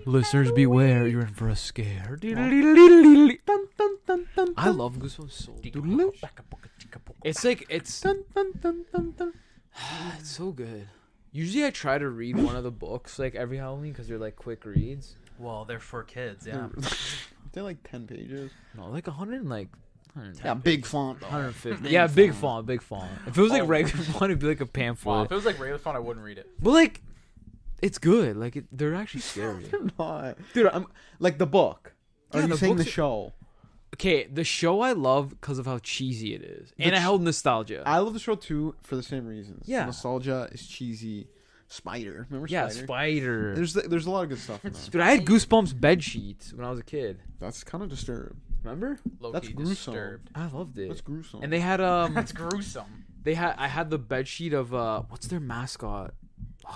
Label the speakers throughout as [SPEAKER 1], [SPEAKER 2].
[SPEAKER 1] Listeners, beware, you're in for a scare. I love Goosebumps so much. It's like, it's so good. Usually I try to read one of the books like every Halloween because they're like quick reads.
[SPEAKER 2] Well, they're for kids, yeah.
[SPEAKER 3] They're like 10 pages.
[SPEAKER 1] No, like 100 and like 110.
[SPEAKER 3] Yeah, big font. Though.
[SPEAKER 1] 150. Yeah, big font. If it was like regular font, it'd be like a pamphlet.
[SPEAKER 2] Wow, if it was like regular font, I wouldn't read it.
[SPEAKER 1] But like, it's good. Like, they're actually scary.
[SPEAKER 3] They're not. Dude, I'm like the book. Are you saying the show?
[SPEAKER 1] Okay, the show I love because of how cheesy it is. And I held nostalgia.
[SPEAKER 3] I love the show too for the same reasons.
[SPEAKER 1] Yeah.
[SPEAKER 3] Nostalgia is cheesy. Spider. Remember Spider?
[SPEAKER 1] Yeah, Spider.
[SPEAKER 3] There's a lot of good stuff in that.
[SPEAKER 1] Dude, I had Goosebumps bed sheets when I was a kid.
[SPEAKER 3] That's kind of disturbed.
[SPEAKER 1] Remember?
[SPEAKER 3] That's gruesome. Disturbed.
[SPEAKER 1] I loved it.
[SPEAKER 3] That's gruesome.
[SPEAKER 1] And they had
[SPEAKER 2] That's gruesome.
[SPEAKER 1] I had the bed sheet of what's their mascot?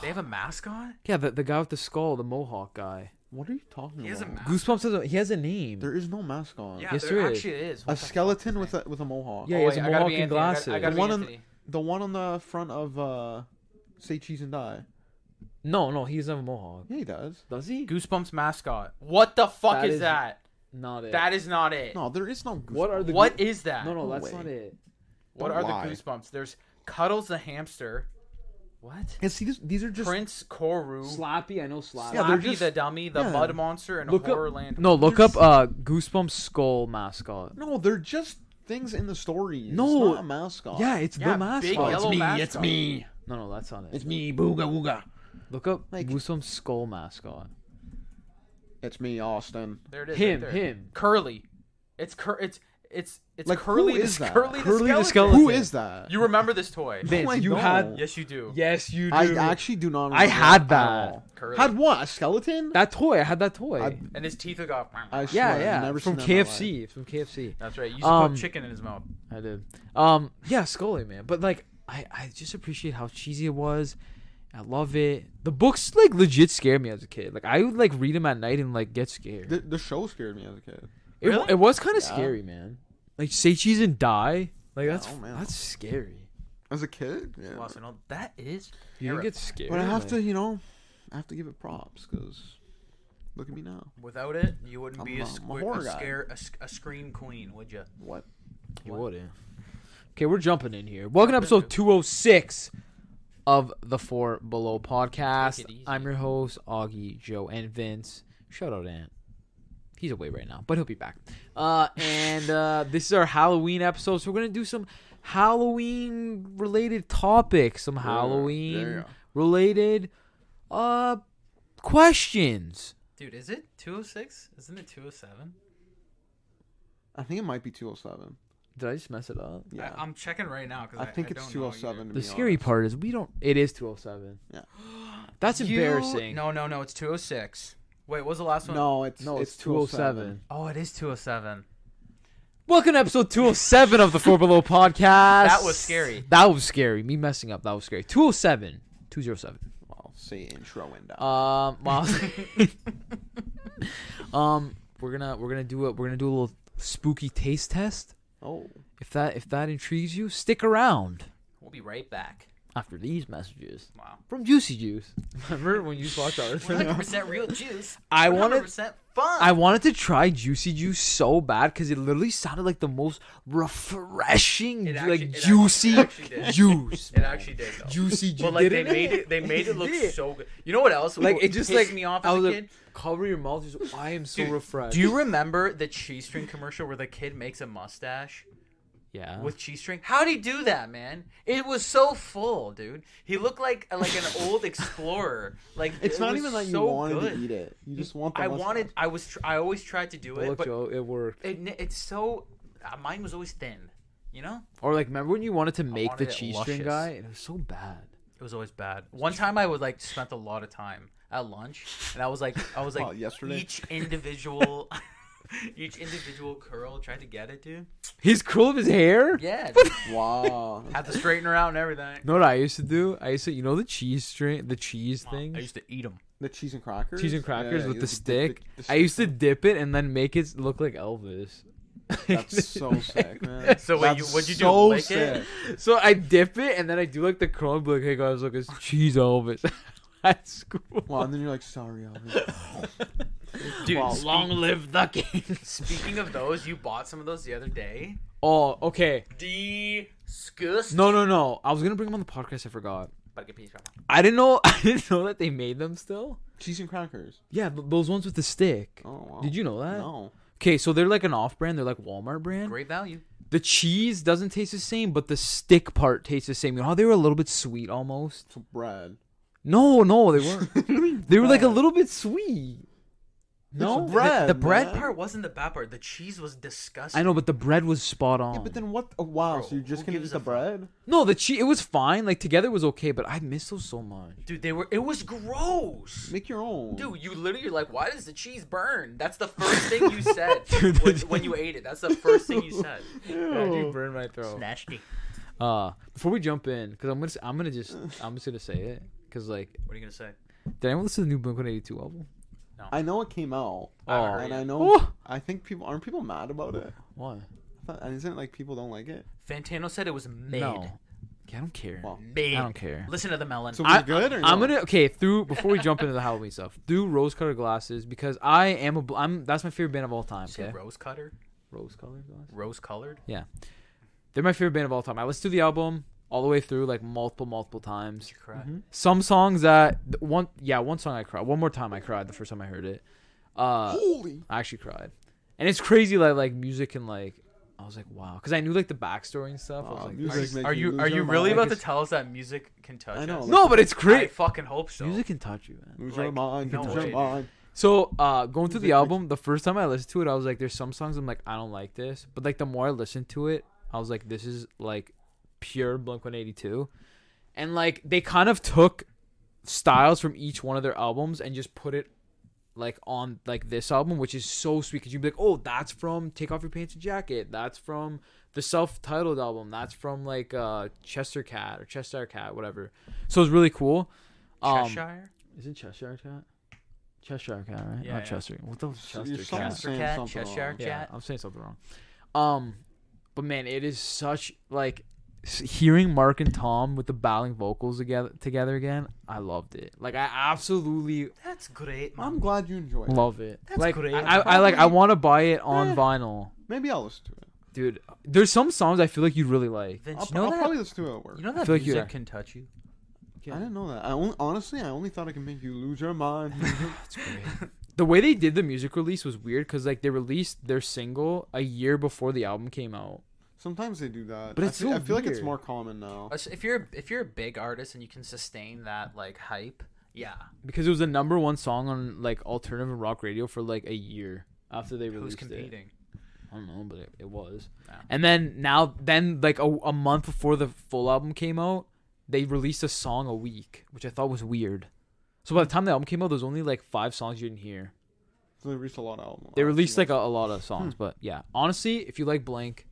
[SPEAKER 2] They have a mascot?
[SPEAKER 1] Yeah, the guy with the skull, the Mohawk guy.
[SPEAKER 3] What are you talking about?
[SPEAKER 2] He has a mascot.
[SPEAKER 1] Goosebumps he has a name.
[SPEAKER 3] There is no mascot.
[SPEAKER 2] Yeah,
[SPEAKER 1] yes,
[SPEAKER 2] there
[SPEAKER 1] is.
[SPEAKER 2] actually is.
[SPEAKER 3] A skeleton with a mohawk.
[SPEAKER 1] Yeah, he has a mohawk and glasses.
[SPEAKER 3] The one on the front of Say Cheese and Die.
[SPEAKER 1] No, he doesn't have a mohawk.
[SPEAKER 3] Yeah, he does.
[SPEAKER 1] Does he?
[SPEAKER 2] Goosebumps mascot. What the fuck is that?
[SPEAKER 1] Not it.
[SPEAKER 2] That is not it.
[SPEAKER 3] No, there is no Goosebumps.
[SPEAKER 2] What is that?
[SPEAKER 1] No, that's not it.
[SPEAKER 2] What are the Goosebumps? There's Cuddles the hamster. What?
[SPEAKER 3] And see, these are just
[SPEAKER 2] Prince Koru.
[SPEAKER 1] Slappy, I know Slappy.
[SPEAKER 3] Yeah,
[SPEAKER 2] Slappy the dummy, the Mud Monster, and Horrorland.
[SPEAKER 1] No, look up Goosebumps skull mascot.
[SPEAKER 3] No, they're just things in the story.
[SPEAKER 1] No,
[SPEAKER 3] it's not a mascot.
[SPEAKER 1] Yeah, it's the mascot.
[SPEAKER 2] Big yellow mascot.
[SPEAKER 1] It's me. No, that's not it.
[SPEAKER 3] It's me, booga wooga.
[SPEAKER 1] Look up Goosebumps skull mascot.
[SPEAKER 3] It's me, Austin.
[SPEAKER 2] There it is.
[SPEAKER 1] Him.
[SPEAKER 2] Curly. It's
[SPEAKER 3] like,
[SPEAKER 2] Curly.
[SPEAKER 3] Who is that?
[SPEAKER 2] Curly
[SPEAKER 1] the
[SPEAKER 2] skeleton.
[SPEAKER 3] Who is that?
[SPEAKER 2] You remember this toy?
[SPEAKER 1] Vince,
[SPEAKER 3] you
[SPEAKER 1] had.
[SPEAKER 2] Yes, you do.
[SPEAKER 1] Yes, you do.
[SPEAKER 3] I actually do not remember.
[SPEAKER 1] I had that.
[SPEAKER 2] Curly.
[SPEAKER 3] Had what? A skeleton?
[SPEAKER 1] That toy. I had that toy.
[SPEAKER 2] And his teeth would go.
[SPEAKER 3] I swear, I've never
[SPEAKER 1] from
[SPEAKER 3] seen that in my life.
[SPEAKER 1] KFC. From KFC.
[SPEAKER 2] That's right. You used to put chicken in his mouth.
[SPEAKER 1] I did. Yeah, Scully, man. But like, I just appreciate how cheesy it was. I love it. The books like legit scared me as a kid. Like I would like read them at night and like get scared.
[SPEAKER 3] The show scared me as a kid.
[SPEAKER 2] Really?
[SPEAKER 1] It was kind of scary, man. Like Say Cheese and Die. Like that's scary.
[SPEAKER 3] As a kid, yeah.
[SPEAKER 2] Well, so no, that is.
[SPEAKER 1] You didn't get scared.
[SPEAKER 3] But I have to, I have to give it props because look at me now.
[SPEAKER 2] Without it, you wouldn't be a scream queen, would you?
[SPEAKER 3] What?
[SPEAKER 1] You wouldn't. Okay, we're jumping in here. Welcome to episode 206 of the Four Below podcast. I'm your host, Augie, Joe, and Vince. Shout out Ant. He's away right now, but he'll be back. And this is our Halloween episode, so we're going to do some Halloween-related topics, some Halloween-related questions.
[SPEAKER 2] Dude, is it 206? Isn't it 207?
[SPEAKER 3] I think it might be 207.
[SPEAKER 1] Did I just mess it up?
[SPEAKER 3] Yeah.
[SPEAKER 2] I'm checking right now because
[SPEAKER 3] I think it's 207.
[SPEAKER 1] The scary part is it is 207.
[SPEAKER 3] Yeah.
[SPEAKER 1] That's embarrassing.
[SPEAKER 2] No, it's 206. Wait, what was the last one?
[SPEAKER 1] No, it's 207.
[SPEAKER 2] Oh, it is 207.
[SPEAKER 1] Welcome to episode 207 of the Four Below podcast.
[SPEAKER 2] That was scary.
[SPEAKER 1] That was scary. Me messing up. That was scary. 207. 207.
[SPEAKER 3] I'll say intro and
[SPEAKER 1] we're gonna do a little spooky taste test.
[SPEAKER 3] Oh.
[SPEAKER 1] If that intrigues you, stick around.
[SPEAKER 2] We'll be right back
[SPEAKER 1] after these messages.
[SPEAKER 2] Wow.
[SPEAKER 1] From Juicy Juice. Remember when you watched ours?
[SPEAKER 2] 100% real juice.
[SPEAKER 1] 100%
[SPEAKER 2] fun.
[SPEAKER 1] I wanted to try Juicy Juice so bad because it literally sounded like the most refreshing, juicy juice.
[SPEAKER 2] It actually did, though.
[SPEAKER 1] Juicy juice.
[SPEAKER 2] But like they made it look so good. You know what else?
[SPEAKER 1] Like it just
[SPEAKER 2] pissed me off as a kid.
[SPEAKER 1] Cover your mouth. Just, I am so refreshed.
[SPEAKER 2] Do you remember the cheese string commercial where the kid makes a mustache?
[SPEAKER 1] Yeah.
[SPEAKER 2] With cheese string? How'd he do that, man? It was so full, dude. He looked like an old explorer. Like
[SPEAKER 3] it's not even like you wanted to eat it. You just want the mustache.
[SPEAKER 2] I always tried to do it, but
[SPEAKER 1] Joe, it worked.
[SPEAKER 2] It's so mine was always thin, you know?
[SPEAKER 1] Or like remember when you wanted to make the cheese string guy? It was so bad.
[SPEAKER 2] It was always bad. One time I would like spent a lot of time at lunch, and I was like
[SPEAKER 3] yesterday?
[SPEAKER 2] each individual curl, tried to get it, dude.
[SPEAKER 1] His curl of his hair?
[SPEAKER 2] Yeah.
[SPEAKER 3] Wow.
[SPEAKER 2] Had to straighten her out and everything.
[SPEAKER 1] You know what I used to do? You know the cheese thing?
[SPEAKER 2] I used to eat them.
[SPEAKER 3] The cheese and crackers?
[SPEAKER 1] Cheese and crackers with the stick.
[SPEAKER 3] The stick.
[SPEAKER 1] I used to dip it and then make it look like Elvis.
[SPEAKER 3] That's so sick, man.
[SPEAKER 2] So what'd you do?
[SPEAKER 3] So
[SPEAKER 2] Lick
[SPEAKER 3] sick.
[SPEAKER 2] it?
[SPEAKER 1] So I dip it and then I do like the curl and be like, hey guys, look, it's cheese Elvis. at school.
[SPEAKER 3] Well, and then you're like, sorry, Alvin.
[SPEAKER 2] Dude,
[SPEAKER 3] Wow.
[SPEAKER 1] Long live the king.
[SPEAKER 2] speaking of those, you bought some of those the other day.
[SPEAKER 1] Oh, okay.
[SPEAKER 2] Disgusting.
[SPEAKER 1] No. I was gonna bring them on the podcast. I forgot.
[SPEAKER 2] But get peace, bro.
[SPEAKER 1] I didn't know. I didn't know that they made them still.
[SPEAKER 3] Cheese and crackers.
[SPEAKER 1] Yeah, those ones with the stick.
[SPEAKER 3] Oh, wow.
[SPEAKER 1] Did you know that?
[SPEAKER 3] No.
[SPEAKER 1] Okay, so they're like an off-brand. They're like Walmart brand.
[SPEAKER 2] Great value.
[SPEAKER 1] The cheese doesn't taste the same, but the stick part tastes the same. You know how they were a little bit sweet almost?
[SPEAKER 3] So bread.
[SPEAKER 1] No, they weren't. They were like a little bit sweet. No,
[SPEAKER 3] It's bread.
[SPEAKER 2] The bread
[SPEAKER 3] man.
[SPEAKER 2] part wasn't the bad part. The cheese was disgusting.
[SPEAKER 1] I know, but the bread was spot on.
[SPEAKER 3] Yeah, but then what? Oh, wow,
[SPEAKER 2] Bro,
[SPEAKER 3] so you're just
[SPEAKER 2] who
[SPEAKER 3] gonna
[SPEAKER 2] gives
[SPEAKER 3] eat the
[SPEAKER 2] a fuck?
[SPEAKER 3] bread?
[SPEAKER 1] No, the cheese, it was fine. Like, together it was okay, but I miss those so much.
[SPEAKER 2] Dude, it was gross.
[SPEAKER 3] Make your own.
[SPEAKER 2] Dude, you literally like, why does the cheese burn? That's the first thing you said when you ate it. That's the first thing you said.
[SPEAKER 1] You burned my throat.
[SPEAKER 2] Nasty.
[SPEAKER 1] Before we jump in, because I'm just gonna say it, because like,
[SPEAKER 2] What are you gonna say?
[SPEAKER 1] did anyone listen to the new Blink-182 album?
[SPEAKER 3] I know it came out,
[SPEAKER 2] Oh,
[SPEAKER 3] and
[SPEAKER 2] yeah.
[SPEAKER 3] I know.
[SPEAKER 1] Oh.
[SPEAKER 3] I think aren't people mad about it?
[SPEAKER 1] Why?
[SPEAKER 3] Isn't it like people don't like it?
[SPEAKER 2] Fantano said it was made.
[SPEAKER 1] No. Yeah, I don't care.
[SPEAKER 3] Well,
[SPEAKER 2] Made.
[SPEAKER 1] I don't care.
[SPEAKER 2] Listen to the melon.
[SPEAKER 3] So was it good or
[SPEAKER 1] I'm
[SPEAKER 3] no?
[SPEAKER 1] gonna before we jump into the Halloween stuff, do rose-colored glasses because that's my favorite band of all time.
[SPEAKER 2] Say
[SPEAKER 1] Okay,
[SPEAKER 2] rose cutter.
[SPEAKER 1] rose-colored glasses.
[SPEAKER 2] Rose colored.
[SPEAKER 1] Yeah, they're my favorite band of all time. I listened to the album all the way through like multiple times.
[SPEAKER 2] You cry.
[SPEAKER 3] Mhm.
[SPEAKER 1] Some songs that one song I cried. One more time I cried the first time I heard it.
[SPEAKER 3] Holy.
[SPEAKER 1] I actually cried, and it's crazy like music and like I was like wow because I knew like the backstory and stuff. I was like,
[SPEAKER 3] music makes
[SPEAKER 2] Are you
[SPEAKER 3] lose
[SPEAKER 2] are
[SPEAKER 3] your
[SPEAKER 2] you really
[SPEAKER 3] mind.
[SPEAKER 2] about to tell us that music can touch
[SPEAKER 3] I know,
[SPEAKER 2] us?
[SPEAKER 3] like-
[SPEAKER 1] no, but it's
[SPEAKER 2] I
[SPEAKER 1] great.
[SPEAKER 2] fucking hope so.
[SPEAKER 1] Music can touch you, man.
[SPEAKER 3] Lose
[SPEAKER 2] like,
[SPEAKER 3] your mind.
[SPEAKER 2] no
[SPEAKER 3] Lose
[SPEAKER 2] way,
[SPEAKER 3] your
[SPEAKER 2] dude.
[SPEAKER 3] mind.
[SPEAKER 1] So, going through the
[SPEAKER 3] Music
[SPEAKER 1] album, the first time I listened to it, I was like, there's some songs I'm like, I don't like this. But, like, the more I listened to it, I was like, this is, like, pure Blink-182. And, like, they kind of took styles from each one of their albums and just put it, like, on, like, this album, which is so sweet. Because you'd be like, oh, that's from Take Off Your Pants and Jacket. That's from the self-titled album. That's from, like, Chester Cat or Chester Cat, whatever. So, it's really cool.
[SPEAKER 2] Cheshire.
[SPEAKER 1] Is it Cheshire Cat? Cheshire Cat, right?
[SPEAKER 2] Yeah,
[SPEAKER 1] Not
[SPEAKER 2] yeah.
[SPEAKER 1] Chester. What the
[SPEAKER 3] You're
[SPEAKER 1] Chester
[SPEAKER 3] saying
[SPEAKER 1] Cat?
[SPEAKER 2] Chester Cat,
[SPEAKER 3] something
[SPEAKER 2] Cheshire
[SPEAKER 3] wrong.
[SPEAKER 1] Yeah,
[SPEAKER 2] Cat.
[SPEAKER 1] I'm saying something wrong. But man, it is such like hearing Mark and Tom with the battling vocals together again. I loved it. Like I absolutely
[SPEAKER 2] That's great, man.
[SPEAKER 3] I'm glad you enjoyed it.
[SPEAKER 1] love it.
[SPEAKER 2] That's
[SPEAKER 1] like
[SPEAKER 2] great.
[SPEAKER 1] I want to buy it on
[SPEAKER 3] Eh.
[SPEAKER 1] vinyl,
[SPEAKER 3] Maybe I'll listen to it.
[SPEAKER 1] dude. There's some songs I feel like you'd really like.
[SPEAKER 2] Vince,
[SPEAKER 3] I'll,
[SPEAKER 2] you know
[SPEAKER 3] I'll
[SPEAKER 2] that?
[SPEAKER 3] probably listen to it at work.
[SPEAKER 2] You know
[SPEAKER 1] I
[SPEAKER 2] that
[SPEAKER 1] feel like you
[SPEAKER 2] music
[SPEAKER 1] are.
[SPEAKER 2] can touch you.
[SPEAKER 3] I didn't know that. Honestly, I only thought it could make you lose your mind.
[SPEAKER 1] That's great. The way they did the music release was weird because like they released their single a year before the album came out.
[SPEAKER 3] Sometimes they do that.
[SPEAKER 1] But it's so
[SPEAKER 3] I feel like it's
[SPEAKER 1] weird.
[SPEAKER 3] more common now.
[SPEAKER 2] If you're a big artist and you can sustain that like hype, yeah.
[SPEAKER 1] Because it was the #1 song on like alternative and rock radio for like a year after they
[SPEAKER 2] Who's
[SPEAKER 1] released it.
[SPEAKER 2] competing?
[SPEAKER 1] I don't know, but it was.
[SPEAKER 2] Yeah.
[SPEAKER 1] And then like a month before the full album came out, they released a song a week, which I thought was weird. So by the time the album came out, there was only like 5 songs you didn't hear.
[SPEAKER 3] So they released a lot of albums.
[SPEAKER 1] They released like a lot of songs, but yeah, honestly, if you like Blink,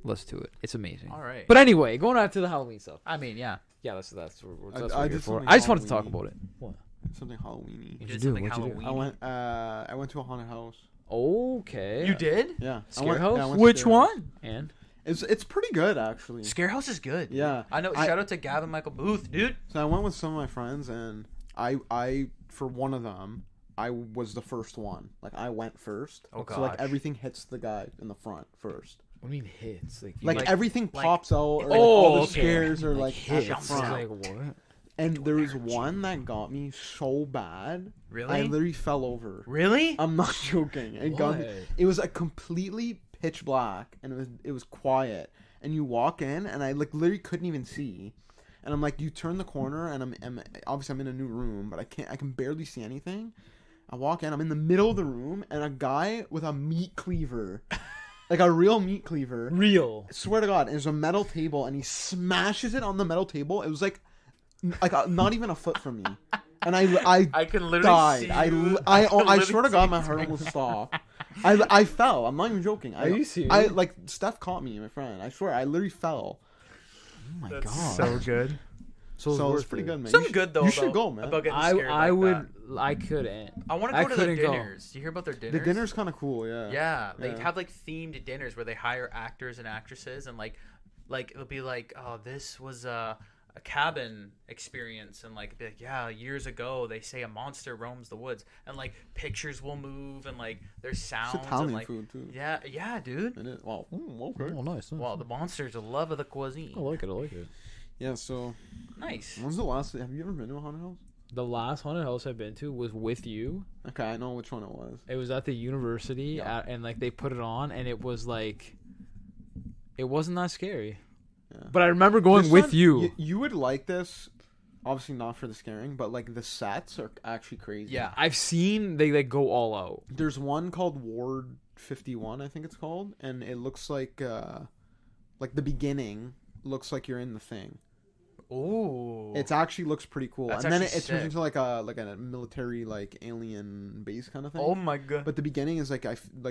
[SPEAKER 1] listen to it. It's amazing.
[SPEAKER 2] All right.
[SPEAKER 1] But anyway, going on to the Halloween stuff.
[SPEAKER 2] I mean, yeah.
[SPEAKER 1] Yeah, that's what
[SPEAKER 3] I
[SPEAKER 1] we're
[SPEAKER 3] did
[SPEAKER 1] here for.
[SPEAKER 3] something
[SPEAKER 1] I just wanted to talk
[SPEAKER 3] Halloween-y.
[SPEAKER 1] about it. What?
[SPEAKER 3] something Halloween-y.
[SPEAKER 2] You
[SPEAKER 1] What'd
[SPEAKER 2] did
[SPEAKER 1] you do?
[SPEAKER 2] something
[SPEAKER 1] What'd you do?
[SPEAKER 2] Halloween.
[SPEAKER 3] I went to a haunted house.
[SPEAKER 1] Okay.
[SPEAKER 2] You did?
[SPEAKER 3] Yeah.
[SPEAKER 1] Scare
[SPEAKER 3] I
[SPEAKER 1] house?
[SPEAKER 3] went to
[SPEAKER 2] Which
[SPEAKER 3] Scare House.
[SPEAKER 2] one?
[SPEAKER 1] And
[SPEAKER 3] It's pretty good actually.
[SPEAKER 2] Scare House is good.
[SPEAKER 3] Yeah.
[SPEAKER 2] I know. Shout out to Gavin Michael Booth, dude.
[SPEAKER 3] So I went with some of my friends, and I for one of them, I was the first one. Like I went first.
[SPEAKER 2] Oh,
[SPEAKER 3] So like
[SPEAKER 2] gosh.
[SPEAKER 3] everything hits the guy in the front first.
[SPEAKER 1] what do you mean hits? Like,
[SPEAKER 3] Like,
[SPEAKER 2] like-
[SPEAKER 3] everything
[SPEAKER 2] like-
[SPEAKER 3] pops out. Or, like,
[SPEAKER 1] Oh,
[SPEAKER 3] all the
[SPEAKER 1] okay.
[SPEAKER 3] scares are like at the
[SPEAKER 1] hits.
[SPEAKER 3] front.
[SPEAKER 1] Like what?
[SPEAKER 3] And there was one that got me so bad.
[SPEAKER 2] Really?
[SPEAKER 3] I literally fell over.
[SPEAKER 2] Really?
[SPEAKER 3] I'm not joking. It got me.
[SPEAKER 1] What?
[SPEAKER 3] It was a completely pitch black, and it was quiet. And you walk in, and I like literally couldn't even see. And I'm like, you turn the corner, and I'm obviously I'm in a new room, but I can barely see anything. I walk in, I'm in the middle of the room, and a guy with a meat cleaver, like a real meat cleaver.
[SPEAKER 1] Real.
[SPEAKER 3] I swear to God, there's a metal table, and he smashes it on the metal table. It was like not even a foot from me, and I
[SPEAKER 2] can literally
[SPEAKER 3] died.
[SPEAKER 2] see
[SPEAKER 3] I
[SPEAKER 2] you.
[SPEAKER 3] I
[SPEAKER 2] can literally
[SPEAKER 3] swear to
[SPEAKER 2] see
[SPEAKER 3] God,
[SPEAKER 2] you
[SPEAKER 3] my heart
[SPEAKER 2] doing
[SPEAKER 3] almost
[SPEAKER 2] that.
[SPEAKER 3] stopped. I fell. I'm not even joking.
[SPEAKER 1] Are you serious?
[SPEAKER 3] I like Steph caught me, my friend. I swear, I literally fell.
[SPEAKER 1] Oh my
[SPEAKER 2] That's
[SPEAKER 1] god.
[SPEAKER 2] so good.
[SPEAKER 3] So it's
[SPEAKER 1] worth
[SPEAKER 3] pretty
[SPEAKER 1] it.
[SPEAKER 3] good, man.
[SPEAKER 2] Something good though.
[SPEAKER 3] You should
[SPEAKER 2] about,
[SPEAKER 3] go, man.
[SPEAKER 2] About getting scared
[SPEAKER 1] I
[SPEAKER 2] like
[SPEAKER 1] would.
[SPEAKER 2] that.
[SPEAKER 1] I couldn't.
[SPEAKER 2] I want
[SPEAKER 1] I
[SPEAKER 2] to go to their
[SPEAKER 1] couldn't go.
[SPEAKER 2] dinners. Do you hear about their dinners?
[SPEAKER 3] The dinner's kind of cool, yeah.
[SPEAKER 2] Yeah, they
[SPEAKER 3] Yeah.
[SPEAKER 2] have like themed dinners where they hire actors and actresses, and like it'll be like, oh, this was a cabin experience and like be like, yeah, years ago they say a monster roams the woods, and like pictures will move and like there's sounds
[SPEAKER 3] It's Italian
[SPEAKER 2] and like
[SPEAKER 3] food too.
[SPEAKER 2] yeah, dude.
[SPEAKER 3] It is. Wow. Okay.
[SPEAKER 1] Oh, nice.
[SPEAKER 2] Well, the monster's a love of the cuisine.
[SPEAKER 1] I like it.
[SPEAKER 3] Yeah. So,
[SPEAKER 2] Nice.
[SPEAKER 3] when's the last? Have you ever been to a haunted house?
[SPEAKER 1] The last haunted house I've been to was with you.
[SPEAKER 3] Okay, I know which one it was.
[SPEAKER 1] It was at the university, and like they put it on, and it was like, it wasn't that scary.
[SPEAKER 3] Yeah.
[SPEAKER 1] But I remember going
[SPEAKER 3] This
[SPEAKER 1] with
[SPEAKER 3] one,
[SPEAKER 1] you.
[SPEAKER 3] You would like this. Obviously not for the scaring, but like the sets are actually crazy.
[SPEAKER 1] Yeah, I've seen they like go all out.
[SPEAKER 3] There's one called Ward 51, I think it's called, and it looks like the beginning looks like you're in the thing.
[SPEAKER 2] Ooh.
[SPEAKER 3] It actually looks pretty cool,
[SPEAKER 2] That's
[SPEAKER 3] and then
[SPEAKER 2] actually
[SPEAKER 3] it turns
[SPEAKER 2] sick.
[SPEAKER 3] into like a military like alien base kind of thing.
[SPEAKER 2] Oh my god.
[SPEAKER 3] But the beginning is like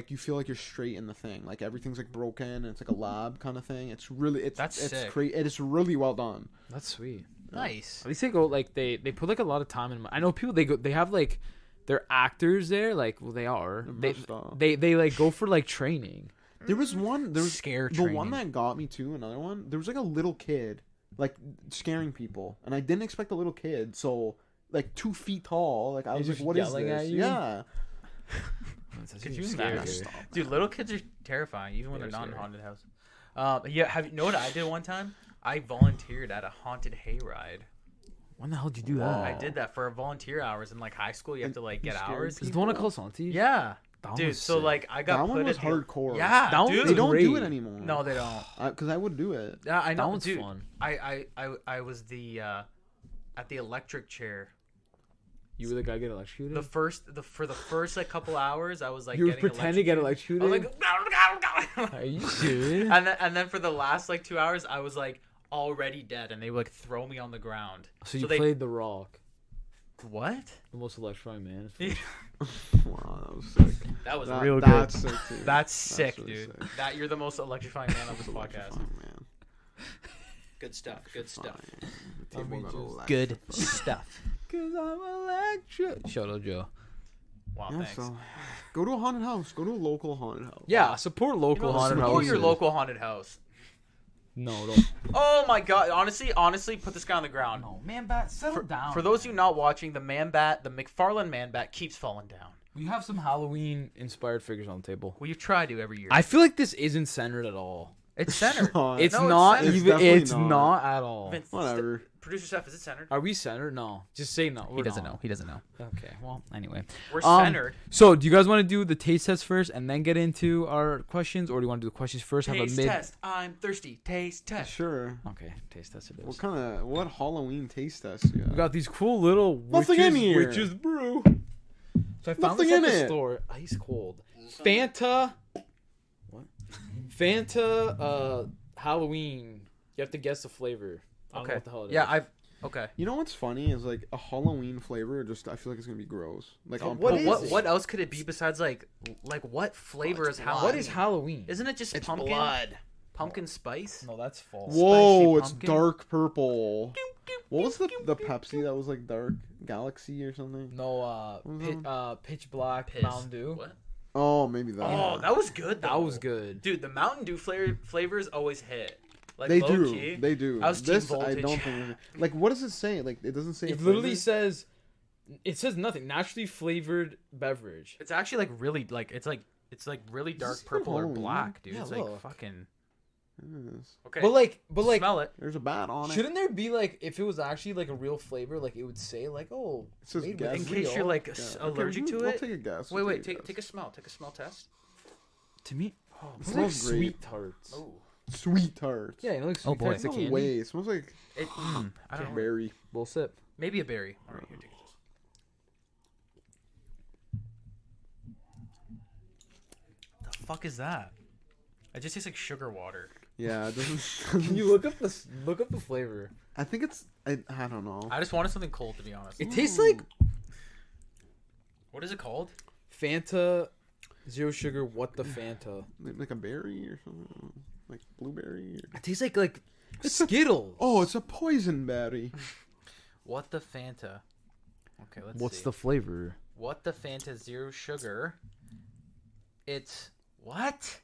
[SPEAKER 3] you feel like you're straight in the thing, like everything's like broken, and it's like a lab kind of thing. It's really
[SPEAKER 2] That's sick.
[SPEAKER 3] It's really well done.
[SPEAKER 1] That's sweet.
[SPEAKER 2] Nice.
[SPEAKER 1] At least they go like they put like a lot of time in. I know people they have like their actors there. Like well they are
[SPEAKER 3] They're messed up.
[SPEAKER 1] they like go for like training.
[SPEAKER 3] There was
[SPEAKER 2] Scare
[SPEAKER 3] the one
[SPEAKER 2] training.
[SPEAKER 3] that got me too. Another one. There was like a little kid, like scaring people, and I didn't expect a little kid. So like 2 feet tall. Like I was like,
[SPEAKER 1] just
[SPEAKER 3] what is
[SPEAKER 1] yelling
[SPEAKER 3] this?
[SPEAKER 1] at you?
[SPEAKER 3] Yeah.
[SPEAKER 2] Could you
[SPEAKER 1] Scary.
[SPEAKER 2] imagine? Dude, little kids are terrifying, even when
[SPEAKER 1] They're
[SPEAKER 2] they're not in a
[SPEAKER 1] scary.
[SPEAKER 2] haunted house. Yeah, have you know what I did one time? I volunteered at a haunted hayride.
[SPEAKER 1] When the hell did you do
[SPEAKER 3] Wow.
[SPEAKER 1] that?
[SPEAKER 2] I did that for volunteer hours in like high school. You have to like
[SPEAKER 3] you
[SPEAKER 2] get
[SPEAKER 3] scared
[SPEAKER 2] hours.
[SPEAKER 1] Is the one at Close Auntie?
[SPEAKER 2] Yeah,
[SPEAKER 1] That one
[SPEAKER 2] dude.
[SPEAKER 1] was
[SPEAKER 2] So
[SPEAKER 1] sick.
[SPEAKER 2] like I got
[SPEAKER 3] That
[SPEAKER 2] put
[SPEAKER 3] one was
[SPEAKER 2] at the-
[SPEAKER 3] hardcore.
[SPEAKER 2] Yeah,
[SPEAKER 1] That one
[SPEAKER 2] dude.
[SPEAKER 1] was
[SPEAKER 3] They don't do
[SPEAKER 1] great.
[SPEAKER 3] it anymore.
[SPEAKER 2] No, they don't.
[SPEAKER 3] Because I would do it.
[SPEAKER 2] Yeah, I know.
[SPEAKER 1] That one's
[SPEAKER 2] dude,
[SPEAKER 1] fun.
[SPEAKER 2] I was the at the electric chair.
[SPEAKER 1] You were the guy getting electrocuted.
[SPEAKER 2] For the first like couple hours, I was like
[SPEAKER 1] You were
[SPEAKER 2] getting
[SPEAKER 1] pretending to get
[SPEAKER 2] electrocuted. I was
[SPEAKER 1] electrocuted.
[SPEAKER 2] like,
[SPEAKER 1] Are you serious?
[SPEAKER 2] and then for the last like 2 hours, I was like already dead, and they would like throw me on the ground.
[SPEAKER 1] So you
[SPEAKER 2] they
[SPEAKER 1] played The Rock,
[SPEAKER 2] what?
[SPEAKER 1] the most electrifying man.
[SPEAKER 3] Wow, that was sick.
[SPEAKER 2] That was
[SPEAKER 3] That-
[SPEAKER 2] real
[SPEAKER 3] that's
[SPEAKER 2] good.
[SPEAKER 3] sick, too.
[SPEAKER 2] That's sick,
[SPEAKER 3] really
[SPEAKER 2] dude.
[SPEAKER 3] sick.
[SPEAKER 2] That you're the most electrifying man on this podcast.
[SPEAKER 3] Electrifying, man.
[SPEAKER 2] Good stuff. Good stuff.
[SPEAKER 3] Fine. The table
[SPEAKER 1] mean,
[SPEAKER 3] got
[SPEAKER 1] just
[SPEAKER 3] electrified.
[SPEAKER 2] Good stuff.
[SPEAKER 1] Cause I'm electric. Shout out Joe.
[SPEAKER 2] Wow,
[SPEAKER 3] Yeah,
[SPEAKER 2] thanks.
[SPEAKER 3] so go to a haunted house. Go to a local haunted house.
[SPEAKER 1] Yeah, support local haunted
[SPEAKER 2] Support
[SPEAKER 1] houses.
[SPEAKER 2] your local haunted house.
[SPEAKER 1] No, don't.
[SPEAKER 2] Oh my god! Honestly, put this guy on the ground.
[SPEAKER 1] No, man, bat, settle down.
[SPEAKER 2] For those of you not watching, the McFarlane man bat keeps falling down.
[SPEAKER 1] we have some Halloween inspired figures on the table.
[SPEAKER 2] We try to every year.
[SPEAKER 1] I feel like this isn't centered at all.
[SPEAKER 2] It's centered.
[SPEAKER 1] It's
[SPEAKER 2] No, it's
[SPEAKER 1] not
[SPEAKER 2] centered.
[SPEAKER 3] It's
[SPEAKER 1] even.
[SPEAKER 3] definitely
[SPEAKER 1] It's
[SPEAKER 3] not.
[SPEAKER 1] not at all.
[SPEAKER 2] Vince,
[SPEAKER 3] Whatever.
[SPEAKER 2] Producer Steph, is it centered?
[SPEAKER 1] Are we centered? No. Just say no.
[SPEAKER 2] He doesn't know. He doesn't know.
[SPEAKER 1] Okay. Well, anyway.
[SPEAKER 2] We're
[SPEAKER 1] Um,
[SPEAKER 2] centered.
[SPEAKER 1] So, do you guys want to do the taste test first and then get into our questions, or do you want to do the questions first?
[SPEAKER 2] Taste
[SPEAKER 1] have a mid.
[SPEAKER 2] test. I'm thirsty. Taste test.
[SPEAKER 3] Sure.
[SPEAKER 1] Okay, taste test it is.
[SPEAKER 3] What Halloween taste tests you
[SPEAKER 1] We
[SPEAKER 3] got?
[SPEAKER 1] got these cool little
[SPEAKER 3] Nothing in here.
[SPEAKER 1] witches brew. So I found
[SPEAKER 3] Nothing
[SPEAKER 1] this at
[SPEAKER 3] in
[SPEAKER 1] the
[SPEAKER 3] it.
[SPEAKER 1] store. Ice cold. Fanta. What? Fanta. Halloween. You have to guess the flavor. I don't know
[SPEAKER 2] Okay.
[SPEAKER 1] what the hell it
[SPEAKER 2] Yeah,
[SPEAKER 1] is.
[SPEAKER 2] Okay.
[SPEAKER 3] You know what's funny is like a Halloween flavor. Just I feel like it's gonna be gross. Like on
[SPEAKER 1] what
[SPEAKER 3] purpose.
[SPEAKER 1] is it?
[SPEAKER 2] What else could it be besides like what flavor is Halloween?
[SPEAKER 1] What is Halloween?
[SPEAKER 2] Isn't it just pumpkin? Pumpkin spice?
[SPEAKER 1] No, that's false.
[SPEAKER 3] Whoa,
[SPEAKER 2] Spicy
[SPEAKER 3] it's
[SPEAKER 2] pumpkin?
[SPEAKER 3] dark purple. What was the Pepsi that was like dark Galaxy or something?
[SPEAKER 1] No, pitch black
[SPEAKER 2] Piss.
[SPEAKER 1] Mountain Dew.
[SPEAKER 2] What?
[SPEAKER 3] Oh, maybe that.
[SPEAKER 2] Oh, that was good. Though.
[SPEAKER 1] That was good.
[SPEAKER 2] Dude, the Mountain Dew flavors always hit. Like
[SPEAKER 3] They
[SPEAKER 2] low
[SPEAKER 3] do.
[SPEAKER 2] key.
[SPEAKER 3] They do.
[SPEAKER 2] I was Team
[SPEAKER 3] this I
[SPEAKER 2] Voltage.
[SPEAKER 3] don't think. Like, what does it say? Like, it doesn't say.
[SPEAKER 1] It
[SPEAKER 3] a
[SPEAKER 1] literally
[SPEAKER 3] flavor?
[SPEAKER 1] says. It says nothing. Naturally flavored beverage.
[SPEAKER 2] It's actually like really like it's like really dark
[SPEAKER 3] this
[SPEAKER 2] purple or
[SPEAKER 3] Halloween?
[SPEAKER 2] black, dude.
[SPEAKER 1] Yeah,
[SPEAKER 2] it's like
[SPEAKER 1] look.
[SPEAKER 2] fucking
[SPEAKER 3] Yes.
[SPEAKER 2] okay.
[SPEAKER 1] But like,
[SPEAKER 2] smell it.
[SPEAKER 3] There's a bat on it.
[SPEAKER 1] shouldn't there be like if it was actually like a real flavor, like it would say like, oh,
[SPEAKER 3] It says
[SPEAKER 1] made
[SPEAKER 3] guess.
[SPEAKER 1] with
[SPEAKER 2] In case
[SPEAKER 1] real.
[SPEAKER 2] you're like
[SPEAKER 3] Yeah.
[SPEAKER 2] allergic
[SPEAKER 3] Okay,
[SPEAKER 2] to
[SPEAKER 3] we'll
[SPEAKER 2] it.
[SPEAKER 3] take a guess.
[SPEAKER 2] Wait,
[SPEAKER 3] We'll
[SPEAKER 2] wait,
[SPEAKER 3] take a
[SPEAKER 2] take a smell. Take a smell test.
[SPEAKER 1] To me,
[SPEAKER 2] Oh,
[SPEAKER 3] It
[SPEAKER 1] it's like
[SPEAKER 3] smells great.
[SPEAKER 1] sweet tarts.
[SPEAKER 2] oh.
[SPEAKER 3] guess. Sweet tarts.
[SPEAKER 1] Yeah, you know, like
[SPEAKER 2] Oh,
[SPEAKER 1] sweet
[SPEAKER 2] boy.
[SPEAKER 1] tarts, the
[SPEAKER 3] No
[SPEAKER 1] candy.
[SPEAKER 3] way. It smells like
[SPEAKER 2] I don't know.
[SPEAKER 3] berry.
[SPEAKER 1] We'll sip.
[SPEAKER 2] Maybe a berry. All right, here, take this. The fuck is that? It just tastes like sugar water.
[SPEAKER 3] Yeah, it doesn't.
[SPEAKER 1] Can you look up the flavor?
[SPEAKER 3] I think it's. I don't know.
[SPEAKER 2] I just wanted something cold, to be honest.
[SPEAKER 1] It tastes like
[SPEAKER 2] What is it called?
[SPEAKER 1] Fanta, zero sugar. What the Fanta?
[SPEAKER 3] Like a berry or something. Like blueberry. Or...
[SPEAKER 1] It tastes like Skittles.
[SPEAKER 3] Oh, it's a poison berry.
[SPEAKER 2] What the Fanta? Okay, let's
[SPEAKER 1] What's
[SPEAKER 2] see.
[SPEAKER 1] the flavor?
[SPEAKER 2] What the Fanta zero sugar? It's what?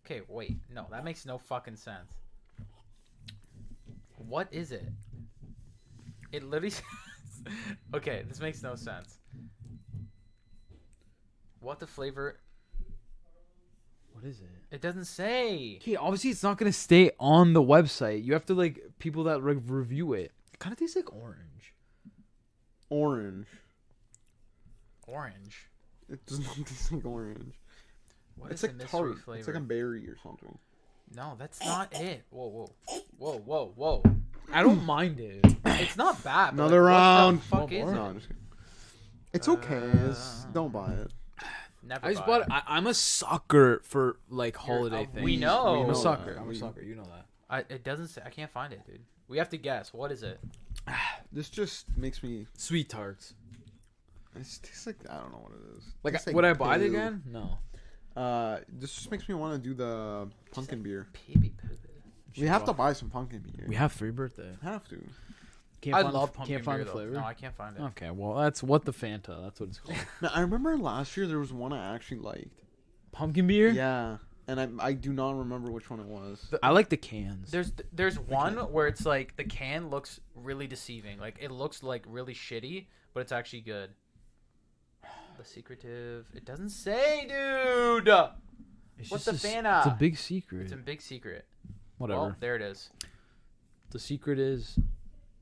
[SPEAKER 2] Okay, wait. No, that makes no fucking sense. What is it? It literally says... Okay, this makes no sense. What the flavor...
[SPEAKER 1] What is it?
[SPEAKER 2] It doesn't say.
[SPEAKER 1] Okay, obviously it's not gonna stay on the website. You have to like people that review it. It kind of tastes like orange.
[SPEAKER 3] Orange.
[SPEAKER 2] Orange.
[SPEAKER 3] It does not taste like orange.
[SPEAKER 2] What
[SPEAKER 3] It's
[SPEAKER 2] is
[SPEAKER 3] like
[SPEAKER 2] the mystery
[SPEAKER 3] tart.
[SPEAKER 2] flavor?
[SPEAKER 3] It's like a berry or something.
[SPEAKER 2] No, that's not it. Whoa.
[SPEAKER 1] I don't mind it.
[SPEAKER 2] It's not bad. But
[SPEAKER 3] Another round.
[SPEAKER 2] What the fuck is
[SPEAKER 1] One
[SPEAKER 2] it?
[SPEAKER 1] more.
[SPEAKER 3] No, I'm just kidding. It's okay. Don't buy it.
[SPEAKER 2] Never.
[SPEAKER 1] I just
[SPEAKER 2] buy
[SPEAKER 1] bought. I'm a sucker for like holiday things.
[SPEAKER 2] we know.
[SPEAKER 1] I'm a
[SPEAKER 3] know
[SPEAKER 1] sucker.
[SPEAKER 3] that.
[SPEAKER 1] I'm a sucker. You know that.
[SPEAKER 2] It doesn't say. I can't find it, dude. We have to guess. What is it?
[SPEAKER 3] This just makes me.
[SPEAKER 1] Sweet tarts.
[SPEAKER 3] It just tastes like I don't know what it is.
[SPEAKER 1] Like,
[SPEAKER 3] Tastes
[SPEAKER 1] would I buy it
[SPEAKER 3] poo.
[SPEAKER 1] again? No.
[SPEAKER 3] This just makes me want to do the pumpkin beer.
[SPEAKER 2] Pee-pee poo.
[SPEAKER 3] We have to buy some pumpkin beer.
[SPEAKER 1] We have free birthday.
[SPEAKER 3] have to.
[SPEAKER 1] Can't
[SPEAKER 2] I
[SPEAKER 1] find
[SPEAKER 2] love
[SPEAKER 1] the,
[SPEAKER 2] pumpkin
[SPEAKER 1] Can't find
[SPEAKER 2] beer,
[SPEAKER 1] the
[SPEAKER 2] though.
[SPEAKER 1] flavor.
[SPEAKER 2] No, I can't find it.
[SPEAKER 1] Okay, well that's what the Fanta. That's what it's called.
[SPEAKER 3] Man, I remember last year there was one I actually liked.
[SPEAKER 1] Pumpkin beer.
[SPEAKER 3] Yeah, and I do not remember which one it was.
[SPEAKER 1] I like the cans.
[SPEAKER 2] There's one where it's like the can looks really deceiving. Like it looks like really shitty, but it's actually good. The secretive. It doesn't say, dude.
[SPEAKER 1] It's
[SPEAKER 2] What's
[SPEAKER 1] just
[SPEAKER 2] the
[SPEAKER 1] a
[SPEAKER 2] Fanta?
[SPEAKER 1] It's a big secret.
[SPEAKER 2] It's a big secret.
[SPEAKER 1] Whatever.
[SPEAKER 2] Well, there it is.
[SPEAKER 1] The secret is.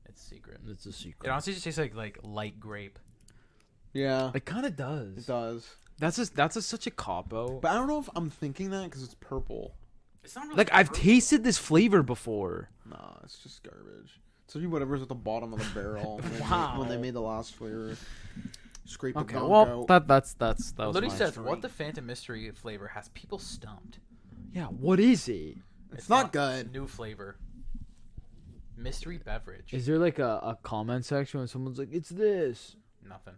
[SPEAKER 2] It's secret.
[SPEAKER 1] It's a
[SPEAKER 2] It
[SPEAKER 1] secret.
[SPEAKER 2] honestly just tastes like light grape.
[SPEAKER 3] Yeah,
[SPEAKER 1] It kind of does.
[SPEAKER 3] it does.
[SPEAKER 1] That's such a cop out.
[SPEAKER 3] But I don't know if I'm thinking that because it's purple.
[SPEAKER 2] It's not really
[SPEAKER 1] Like I've
[SPEAKER 2] purple.
[SPEAKER 1] tasted this flavor before.
[SPEAKER 3] Nah, it's just garbage. It's like whatever's at the bottom of the barrel when,
[SPEAKER 1] Wow.
[SPEAKER 3] when they made the last flavor. Scrape the
[SPEAKER 1] Okay,
[SPEAKER 3] gunk
[SPEAKER 1] well
[SPEAKER 3] out.
[SPEAKER 1] that
[SPEAKER 2] It
[SPEAKER 1] was
[SPEAKER 2] literally
[SPEAKER 1] my
[SPEAKER 2] says
[SPEAKER 1] story.
[SPEAKER 2] what the Phantom Mystery flavor has people stumped.
[SPEAKER 1] Yeah, what is it?
[SPEAKER 3] It's not good.
[SPEAKER 2] New flavor. Mystery beverage.
[SPEAKER 1] Is there like a comment section when someone's like, "It's this"?
[SPEAKER 2] Nothing.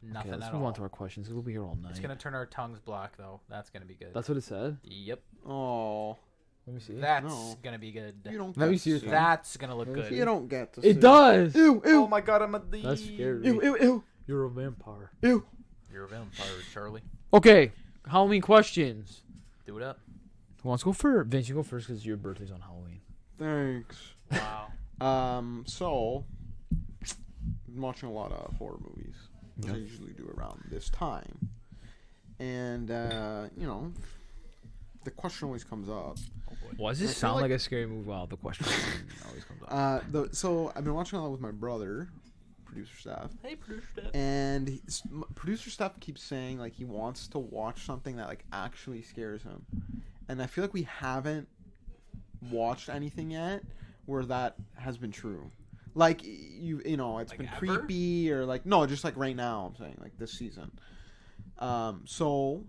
[SPEAKER 1] Okay,
[SPEAKER 2] Nothing
[SPEAKER 1] let's
[SPEAKER 2] at
[SPEAKER 1] move
[SPEAKER 2] all.
[SPEAKER 1] on to our questions. We'll be here all night.
[SPEAKER 2] It's gonna turn our tongues black though. That's gonna be good.
[SPEAKER 1] That's what it said.
[SPEAKER 2] Yep.
[SPEAKER 3] Oh,
[SPEAKER 1] Let me see.
[SPEAKER 2] That's
[SPEAKER 3] No.
[SPEAKER 2] gonna be good.
[SPEAKER 3] you don't.
[SPEAKER 1] Let me
[SPEAKER 3] get
[SPEAKER 1] see your
[SPEAKER 3] to
[SPEAKER 1] thumb.
[SPEAKER 2] That's gonna look
[SPEAKER 1] Let me
[SPEAKER 2] good.
[SPEAKER 1] see.
[SPEAKER 3] You don't get to.
[SPEAKER 1] It
[SPEAKER 3] see.
[SPEAKER 1] does.
[SPEAKER 3] Ew, ew,
[SPEAKER 2] Oh my god, I'm a D.
[SPEAKER 1] That's scary.
[SPEAKER 3] ew, ew, ew,
[SPEAKER 1] You're a vampire.
[SPEAKER 3] ew.
[SPEAKER 2] You're a vampire, Charlie.
[SPEAKER 1] Okay, Halloween questions.
[SPEAKER 2] Do it up.
[SPEAKER 1] Who wants to go first? Vince, you go first because your birthday's on Halloween.
[SPEAKER 3] Thanks.
[SPEAKER 2] Wow.
[SPEAKER 3] So, I'm watching a lot of horror movies, which I
[SPEAKER 1] Yeah.
[SPEAKER 3] usually do around this time. And, you know, the question always comes up.
[SPEAKER 1] Why does
[SPEAKER 3] I
[SPEAKER 1] this
[SPEAKER 3] feel
[SPEAKER 1] sound
[SPEAKER 3] like-
[SPEAKER 1] like a scary movie? Wow, the question always comes up.
[SPEAKER 3] So, I've been watching a lot with my brother, producer staff.
[SPEAKER 2] Hey, producer.
[SPEAKER 3] And producer staff keeps saying, like, he wants to watch something that, like, actually scares him. And I feel like we haven't watched anything yet where that has been true. Like, you know, it's
[SPEAKER 2] Like
[SPEAKER 3] been
[SPEAKER 2] ever?
[SPEAKER 3] creepy or, like, no, just, like, right now, I'm saying, like, this season. So,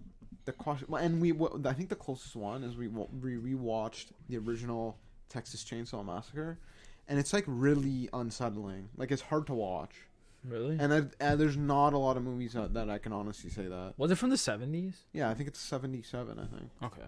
[SPEAKER 3] the question, and I think the closest one is we rewatched the original Texas Chainsaw Massacre. And it's, like, really unsettling. Like, it's hard to watch.
[SPEAKER 1] Really?
[SPEAKER 3] And there's not a lot of movies that I can honestly say that.
[SPEAKER 1] Was it from the 70s?
[SPEAKER 3] Yeah, I think it's 77, I think.
[SPEAKER 1] Okay.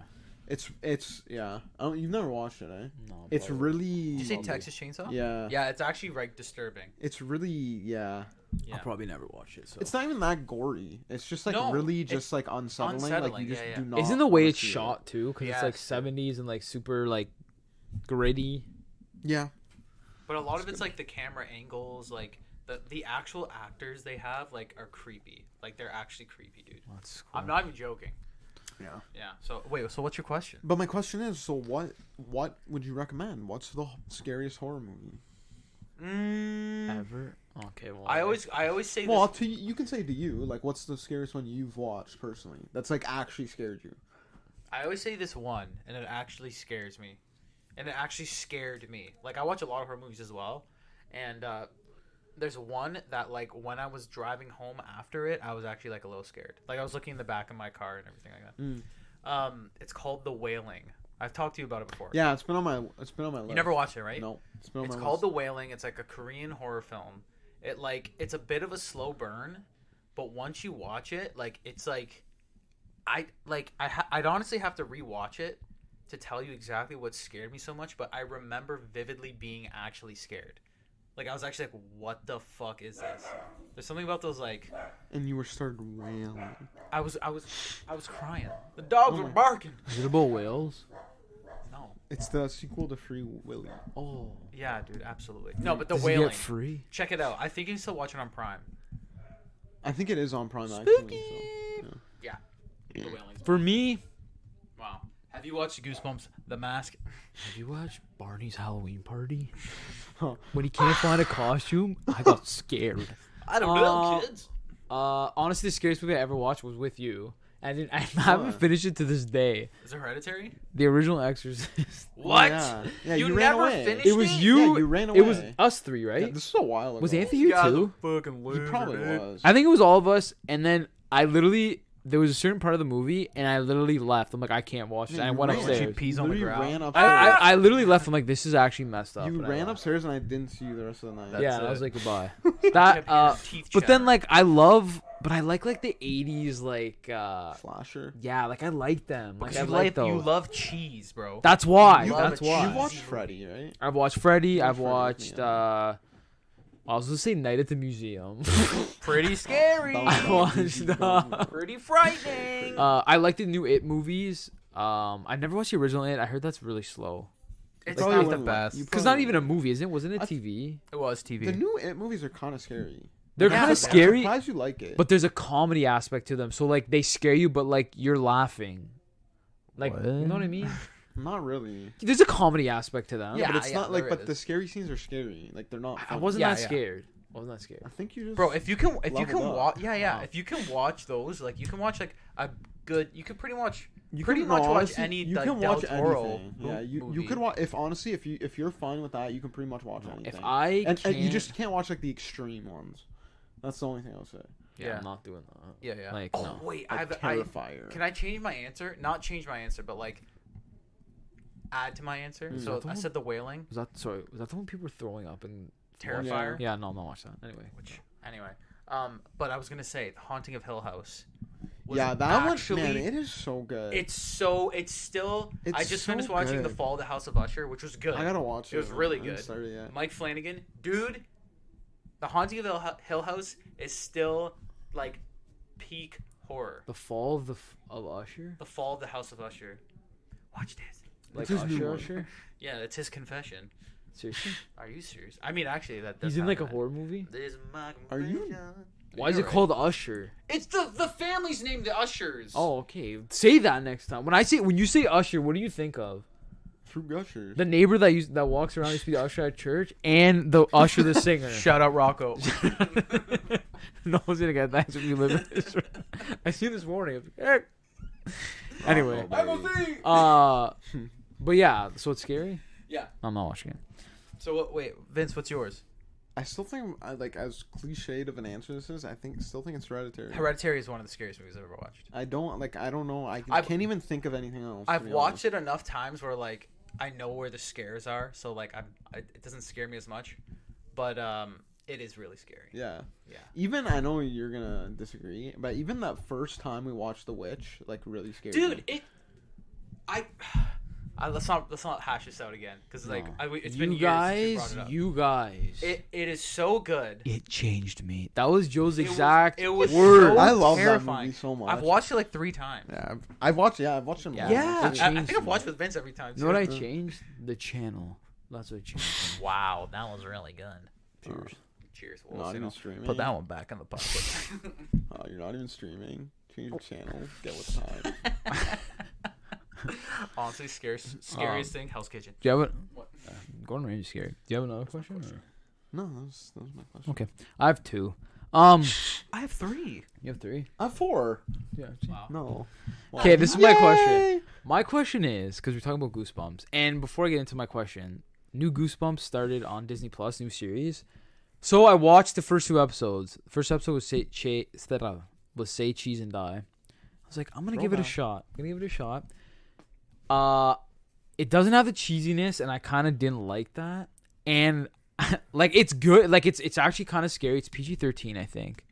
[SPEAKER 3] It's yeah. You've never watched it, eh?
[SPEAKER 1] No.
[SPEAKER 3] It's
[SPEAKER 1] probably.
[SPEAKER 3] really...
[SPEAKER 2] Did you say Texas Chainsaw?
[SPEAKER 3] Yeah.
[SPEAKER 2] Yeah, it's actually like disturbing.
[SPEAKER 3] It's really, yeah.
[SPEAKER 2] Yeah.
[SPEAKER 1] I'll probably never watch it. So.
[SPEAKER 3] It's not even that gory. It's just, like,
[SPEAKER 2] No,
[SPEAKER 3] really
[SPEAKER 2] it's
[SPEAKER 3] just, like, unsettling. Like,
[SPEAKER 2] unsettling,
[SPEAKER 3] you just
[SPEAKER 2] yeah,
[SPEAKER 3] do
[SPEAKER 2] yeah.
[SPEAKER 3] not
[SPEAKER 1] Isn't the way
[SPEAKER 3] wanna
[SPEAKER 1] it's
[SPEAKER 3] see it.
[SPEAKER 1] shot too? Because
[SPEAKER 2] Yeah,
[SPEAKER 1] it's like
[SPEAKER 2] it's
[SPEAKER 1] 70s and like super like gritty.
[SPEAKER 3] Yeah.
[SPEAKER 2] But a lot
[SPEAKER 3] That's
[SPEAKER 2] of it's
[SPEAKER 3] good.
[SPEAKER 2] like the camera angles, like the actual actors they have, like, are creepy. Like, they're actually creepy, dude.
[SPEAKER 1] That's cool.
[SPEAKER 2] I'm not even joking.
[SPEAKER 3] Yeah.
[SPEAKER 2] Yeah. So wait. So what's your question?
[SPEAKER 3] But my question is, so what would you recommend? What's the scariest horror movie?
[SPEAKER 1] Ever? Okay. Well,
[SPEAKER 2] I always say
[SPEAKER 3] Well,
[SPEAKER 2] this.
[SPEAKER 3] you can say to you, like, what's the scariest one you've watched personally that's, like, actually scared you?
[SPEAKER 2] I always say this one, and it actually scares me, and it actually scared me. Like, I watch a lot of horror movies as well, and there's one that, like, when I was driving home after it, I was actually, like, a little scared. Like, I was looking in the back of my car and everything like that. It's called The Wailing. I've talked to you about it before.
[SPEAKER 3] Yeah, it's been on my list.
[SPEAKER 2] You never watched it, right?
[SPEAKER 3] No, it's been on
[SPEAKER 2] It's
[SPEAKER 3] my
[SPEAKER 2] called
[SPEAKER 3] list.
[SPEAKER 2] The Wailing. It's like a Korean horror film. It's a bit of a slow burn, but once you watch it, like, it's like I'd honestly have to rewatch it to tell you exactly what scared me so much, but I remember vividly being actually scared. Like, I was actually like, what the fuck is this? There's something about those, like,
[SPEAKER 3] And you started wailing.
[SPEAKER 2] I was crying. The dogs were barking.
[SPEAKER 1] Is it about whales?
[SPEAKER 2] No.
[SPEAKER 3] It's the sequel to Free Willy.
[SPEAKER 1] Oh,
[SPEAKER 2] Yeah, dude, absolutely. No, but the
[SPEAKER 1] does he
[SPEAKER 2] Wailing.
[SPEAKER 1] get free?
[SPEAKER 2] Check it out. I think you can still watch it on Prime.
[SPEAKER 3] I think it is on Prime actually. So,
[SPEAKER 2] Yeah. The Wailing.
[SPEAKER 1] For me,
[SPEAKER 2] Wow. Have you watched Goosebumps: The Mask?
[SPEAKER 1] have you watched Barney's Halloween Party?
[SPEAKER 3] Huh.
[SPEAKER 1] When he can't find a costume, I got scared.
[SPEAKER 2] I don't
[SPEAKER 1] know,
[SPEAKER 2] kids.
[SPEAKER 1] Honestly, the scariest movie I ever watched was with you. I haven't finished it to this day.
[SPEAKER 2] Is it Hereditary?
[SPEAKER 1] The original Exorcist.
[SPEAKER 2] What?
[SPEAKER 3] Yeah,
[SPEAKER 2] You
[SPEAKER 3] ran
[SPEAKER 2] never
[SPEAKER 3] away.
[SPEAKER 2] finished
[SPEAKER 1] It was
[SPEAKER 2] it?
[SPEAKER 1] you.
[SPEAKER 3] Yeah, you ran
[SPEAKER 1] It was
[SPEAKER 3] away.
[SPEAKER 1] us three, right?
[SPEAKER 3] Yeah, this was a while ago.
[SPEAKER 1] Was Anthony you too?
[SPEAKER 2] Fucking
[SPEAKER 3] He probably was.
[SPEAKER 1] I think it was all of us. And then there was a certain part of the movie, and I literally left. I'm like, I can't watch it. And I went
[SPEAKER 3] ran.
[SPEAKER 1] upstairs.
[SPEAKER 2] She pees on the
[SPEAKER 3] Literally
[SPEAKER 2] ground.
[SPEAKER 3] ran up.
[SPEAKER 1] I literally left. I'm like, this is actually messed up.
[SPEAKER 3] You
[SPEAKER 1] and I
[SPEAKER 3] ran
[SPEAKER 1] left.
[SPEAKER 3] upstairs and I didn't see you the rest of the night.
[SPEAKER 2] That's
[SPEAKER 1] Yeah, and I
[SPEAKER 2] it.
[SPEAKER 1] was like, goodbye.
[SPEAKER 2] Kept
[SPEAKER 1] That.
[SPEAKER 2] hearing teeth
[SPEAKER 1] But then
[SPEAKER 2] chatter.
[SPEAKER 1] I like the 80s
[SPEAKER 3] Slasher.
[SPEAKER 1] yeah, like I like them. Like
[SPEAKER 2] Because
[SPEAKER 1] I
[SPEAKER 2] you
[SPEAKER 1] like
[SPEAKER 2] like you
[SPEAKER 1] those.
[SPEAKER 2] love cheese, bro.
[SPEAKER 1] That's why.
[SPEAKER 2] You
[SPEAKER 1] That's
[SPEAKER 2] love
[SPEAKER 1] why.
[SPEAKER 3] You watched Freddy, right?
[SPEAKER 1] I've watched Freddy.
[SPEAKER 3] You
[SPEAKER 1] I've
[SPEAKER 3] watched Freddy with
[SPEAKER 1] watched.
[SPEAKER 3] me,
[SPEAKER 1] I was gonna say Night at the Museum.
[SPEAKER 2] Pretty scary.
[SPEAKER 3] That was
[SPEAKER 1] I watched.
[SPEAKER 2] Pretty frightening.
[SPEAKER 1] I like the new It movies. I never watched the original It. I heard that's really slow.
[SPEAKER 2] It's
[SPEAKER 3] Probably
[SPEAKER 2] not the
[SPEAKER 3] wouldn't like-
[SPEAKER 2] best.
[SPEAKER 3] you
[SPEAKER 1] Because
[SPEAKER 3] probably
[SPEAKER 1] not even a movie, isn't it? Wasn't it TV?
[SPEAKER 2] It was TV.
[SPEAKER 3] The new It movies are kind of scary.
[SPEAKER 1] They're
[SPEAKER 2] Yeah,
[SPEAKER 1] kind
[SPEAKER 2] but
[SPEAKER 1] of
[SPEAKER 2] they're
[SPEAKER 1] scary,
[SPEAKER 3] I'm surprised you like it.
[SPEAKER 1] but there's a comedy aspect to them. So like they scare you, but like you're laughing. Like
[SPEAKER 2] What?
[SPEAKER 1] you know what I mean?
[SPEAKER 3] not really.
[SPEAKER 1] There's a comedy aspect to them.
[SPEAKER 3] Yeah, but it's
[SPEAKER 2] yeah,
[SPEAKER 3] not like.
[SPEAKER 2] there
[SPEAKER 3] But
[SPEAKER 2] is.
[SPEAKER 3] the scary scenes are scary. Like they're not.
[SPEAKER 1] I
[SPEAKER 3] funny.
[SPEAKER 1] wasn't
[SPEAKER 2] Yeah,
[SPEAKER 1] that
[SPEAKER 2] yeah.
[SPEAKER 1] scared. I wasn't that scared.
[SPEAKER 3] I think you just.
[SPEAKER 2] Bro, if you can
[SPEAKER 3] leveled up.
[SPEAKER 2] watch,
[SPEAKER 1] Wow.
[SPEAKER 2] if you can watch those, like you can watch like a good, you could pretty much
[SPEAKER 3] You
[SPEAKER 2] pretty
[SPEAKER 3] can-
[SPEAKER 2] much
[SPEAKER 3] no,
[SPEAKER 2] watch
[SPEAKER 3] honestly,
[SPEAKER 2] any
[SPEAKER 3] You
[SPEAKER 2] like,
[SPEAKER 3] can
[SPEAKER 2] Del
[SPEAKER 3] watch
[SPEAKER 2] Toro
[SPEAKER 3] anything. Yeah, you
[SPEAKER 2] movie.
[SPEAKER 3] could watch. If honestly, if you're fine with that, you can pretty much watch anything.
[SPEAKER 1] If I
[SPEAKER 3] and you
[SPEAKER 1] can't-
[SPEAKER 3] just can't watch like the extreme ones. That's the only thing I'll say.
[SPEAKER 1] Yeah, I'm not doing that.
[SPEAKER 2] Yeah, yeah.
[SPEAKER 1] Like,
[SPEAKER 2] oh
[SPEAKER 1] no.
[SPEAKER 2] wait,
[SPEAKER 3] Like Terrifier.
[SPEAKER 2] can I change my answer? Not change my answer, but like add to my answer.
[SPEAKER 3] Mm.
[SPEAKER 2] So
[SPEAKER 1] That's the
[SPEAKER 2] I
[SPEAKER 1] one?
[SPEAKER 2] said The Wailing,
[SPEAKER 1] Was that the one people were throwing up and
[SPEAKER 2] Terrifier.
[SPEAKER 1] Yeah, no, I'm not watching that. Anyway.
[SPEAKER 2] Which anyway, but I was gonna say The Haunting of Hill House. Was
[SPEAKER 3] Yeah, that
[SPEAKER 2] actually,
[SPEAKER 3] one. Man, it is so good.
[SPEAKER 2] It's still. I
[SPEAKER 3] It's
[SPEAKER 2] just
[SPEAKER 3] so
[SPEAKER 2] finished watching The
[SPEAKER 3] good.
[SPEAKER 2] Fall of the House of Usher, which was good.
[SPEAKER 3] I gotta watch it.
[SPEAKER 2] It was really
[SPEAKER 3] I haven't
[SPEAKER 2] good.
[SPEAKER 3] started yet.
[SPEAKER 2] Mike Flanagan, dude. The Haunting of Hill House is still like peak horror.
[SPEAKER 1] The Fall of Usher?
[SPEAKER 2] The Fall of the House of Usher. Watch this.
[SPEAKER 1] Like
[SPEAKER 3] his new
[SPEAKER 1] Usher
[SPEAKER 3] one.
[SPEAKER 1] Usher?
[SPEAKER 2] Yeah, it's his confession.
[SPEAKER 1] Seriously?
[SPEAKER 2] Are you serious? I mean, actually, that
[SPEAKER 1] He's
[SPEAKER 2] does
[SPEAKER 1] in like a
[SPEAKER 2] happen.
[SPEAKER 1] horror movie?
[SPEAKER 2] This is my
[SPEAKER 3] Are you-
[SPEAKER 2] confession.
[SPEAKER 1] Why is
[SPEAKER 2] You're
[SPEAKER 1] it
[SPEAKER 2] right.
[SPEAKER 1] called Usher?
[SPEAKER 2] It's the family's name, the Ushers.
[SPEAKER 1] Oh, okay. Say that next time. When you say Usher, what do you think of?
[SPEAKER 3] Fruit Gushers.
[SPEAKER 1] The neighbor that walks around used to be the usher at church, and the Usher the singer.
[SPEAKER 2] Shout out Rocco.
[SPEAKER 1] No one's gonna get that. When you live in this. I see this morning. I was like, "Eh." Anyway, but yeah. So it's scary.
[SPEAKER 2] Yeah.
[SPEAKER 1] I'm not watching it.
[SPEAKER 2] So wait, Vince, what's yours?
[SPEAKER 3] I still think, like, as cliched of an answer this is, still think it's Hereditary.
[SPEAKER 2] Hereditary is one of the scariest movies I've ever watched.
[SPEAKER 3] I don't know. I
[SPEAKER 2] I've-
[SPEAKER 3] can't even think of anything else.
[SPEAKER 2] I've watched it enough times where like I know where the scares are, so like it doesn't scare me as much, but it is really scary.
[SPEAKER 3] Yeah.
[SPEAKER 2] Yeah.
[SPEAKER 3] Even I know you're gonna disagree, but even that first time we watched The Witch, like, really scared
[SPEAKER 2] Dude,
[SPEAKER 3] me.
[SPEAKER 2] let's not hash this out again because like
[SPEAKER 3] No.
[SPEAKER 2] it's been years since we brought it up.
[SPEAKER 1] You guys.
[SPEAKER 2] It is so good.
[SPEAKER 1] It changed me. That was Joe's
[SPEAKER 2] It was-
[SPEAKER 1] exact
[SPEAKER 2] it was
[SPEAKER 1] word.
[SPEAKER 2] so
[SPEAKER 3] I love
[SPEAKER 2] terrifying.
[SPEAKER 3] that movie so much.
[SPEAKER 2] I've watched it like 3 times.
[SPEAKER 3] Yeah, I've watched. Yeah, I've watched them. all.
[SPEAKER 1] Yeah.
[SPEAKER 2] I
[SPEAKER 1] It
[SPEAKER 2] think
[SPEAKER 1] changed
[SPEAKER 2] I've
[SPEAKER 1] me.
[SPEAKER 2] watched with Vince every time.
[SPEAKER 1] You know what I
[SPEAKER 2] too.
[SPEAKER 1] changed? The channel. That's what I changed.
[SPEAKER 2] Wow, that was really good.
[SPEAKER 1] Cheers.
[SPEAKER 2] Cheers.
[SPEAKER 3] Not
[SPEAKER 2] We'll
[SPEAKER 3] even streaming.
[SPEAKER 2] put that one back in the pocket.
[SPEAKER 3] Oh, you're not even streaming. Change the channel. Get with time.
[SPEAKER 2] Honestly, scariest thing, Hell's Kitchen.
[SPEAKER 1] Do you have
[SPEAKER 2] What?
[SPEAKER 1] Gordon Ramsay scary. Do you have another question? Or?
[SPEAKER 3] No, that was my question.
[SPEAKER 1] Okay. I have 2.
[SPEAKER 2] I have 3.
[SPEAKER 1] You have 3?
[SPEAKER 3] I have 4.
[SPEAKER 1] Yeah.
[SPEAKER 2] Wow.
[SPEAKER 3] No.
[SPEAKER 1] Okay, this is my question.
[SPEAKER 3] Yay!
[SPEAKER 1] My question is, because we're talking about Goosebumps, and before I get into my question, new Goosebumps started on Disney Plus, new series. So I watched the first 2 episodes. The first episode was Say Cheese and Die. I was like, I'm gonna give it a shot. It doesn't have the cheesiness, and I kind of didn't like that. And like, it's good. Like, it's actually kind of scary. It's PG-13, I think.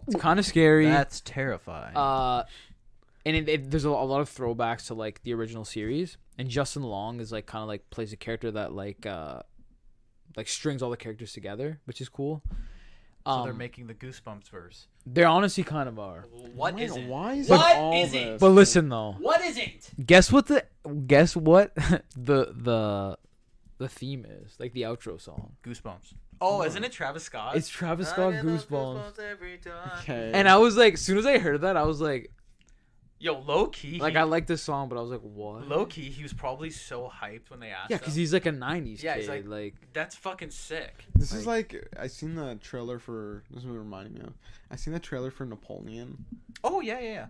[SPEAKER 1] It's kind of scary.
[SPEAKER 2] That's terrifying.
[SPEAKER 1] And there's a lot of throwbacks to like the original series. And Justin Long is like kind of like plays a character that like strings all the characters together, which is cool.
[SPEAKER 2] So they're making the Goosebumps verse.
[SPEAKER 1] They honestly kind of are.
[SPEAKER 2] What is it?
[SPEAKER 3] Why is
[SPEAKER 2] What
[SPEAKER 3] it all
[SPEAKER 2] is
[SPEAKER 3] this?
[SPEAKER 2] it?
[SPEAKER 1] But listen though,
[SPEAKER 2] What is it?
[SPEAKER 1] guess what the theme is, like the outro song.
[SPEAKER 2] Goosebumps. Oh, isn't it Travis Scott?
[SPEAKER 1] It's Travis Scott Goosebumps.
[SPEAKER 2] Every time.
[SPEAKER 3] Okay.
[SPEAKER 1] And I was like, as soon as I heard that, I was like,
[SPEAKER 2] Yo, low key.
[SPEAKER 1] like I like this song, but I was like, what?
[SPEAKER 2] Low key, he was probably so hyped when they asked
[SPEAKER 1] Yeah,
[SPEAKER 2] him.
[SPEAKER 1] because he's like a '90s
[SPEAKER 2] Yeah,
[SPEAKER 1] kid.
[SPEAKER 2] he's
[SPEAKER 1] like
[SPEAKER 2] That's fucking sick.
[SPEAKER 3] This is like I seen the trailer for. This is what it reminded me of. I seen the trailer for Napoleon.
[SPEAKER 2] Oh yeah.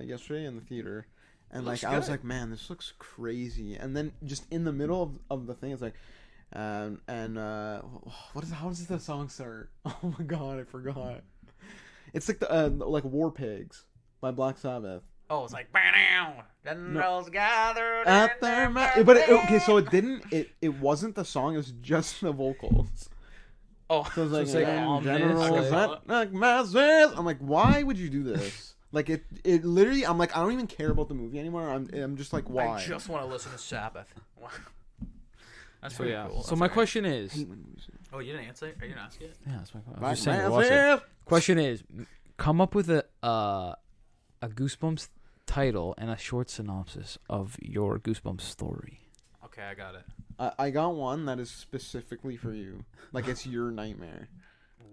[SPEAKER 3] Yesterday in the theater, and
[SPEAKER 2] Looks
[SPEAKER 3] like I was
[SPEAKER 2] good.
[SPEAKER 3] like, man, this looks crazy. And then just in the middle of the thing, it's like, how does the song start? Oh my god, I forgot. It's like the like War Pigs by Black Sabbath.
[SPEAKER 2] Oh, it's like "Bow, generals gathered
[SPEAKER 3] At
[SPEAKER 2] in their
[SPEAKER 3] but okay, so it didn't. It wasn't the song. It was just the vocals.
[SPEAKER 2] Oh,
[SPEAKER 3] So it was like,
[SPEAKER 1] it's like
[SPEAKER 3] "And
[SPEAKER 1] ominous,
[SPEAKER 3] generals,
[SPEAKER 2] like-
[SPEAKER 3] like masses." I'm like, why would you do this? Like it literally. I'm like, I don't even care about the movie anymore. I'm just like, why?
[SPEAKER 2] I just want to listen to Sabbath. That's
[SPEAKER 1] so
[SPEAKER 2] pretty
[SPEAKER 1] yeah.
[SPEAKER 2] cool.
[SPEAKER 1] So
[SPEAKER 2] That's
[SPEAKER 1] my
[SPEAKER 2] great.
[SPEAKER 1] question is,
[SPEAKER 3] I hate when movies do
[SPEAKER 2] Oh, you didn't answer? Or you didn't ask it?
[SPEAKER 1] yeah, that's my question.
[SPEAKER 3] that.
[SPEAKER 1] Just saying, watch it.
[SPEAKER 3] Massive.
[SPEAKER 1] Question is, come up with a Goosebumps title and a short synopsis of your Goosebumps story.
[SPEAKER 2] Okay, I got it.
[SPEAKER 3] I got one that is specifically for you. Like it's your nightmare.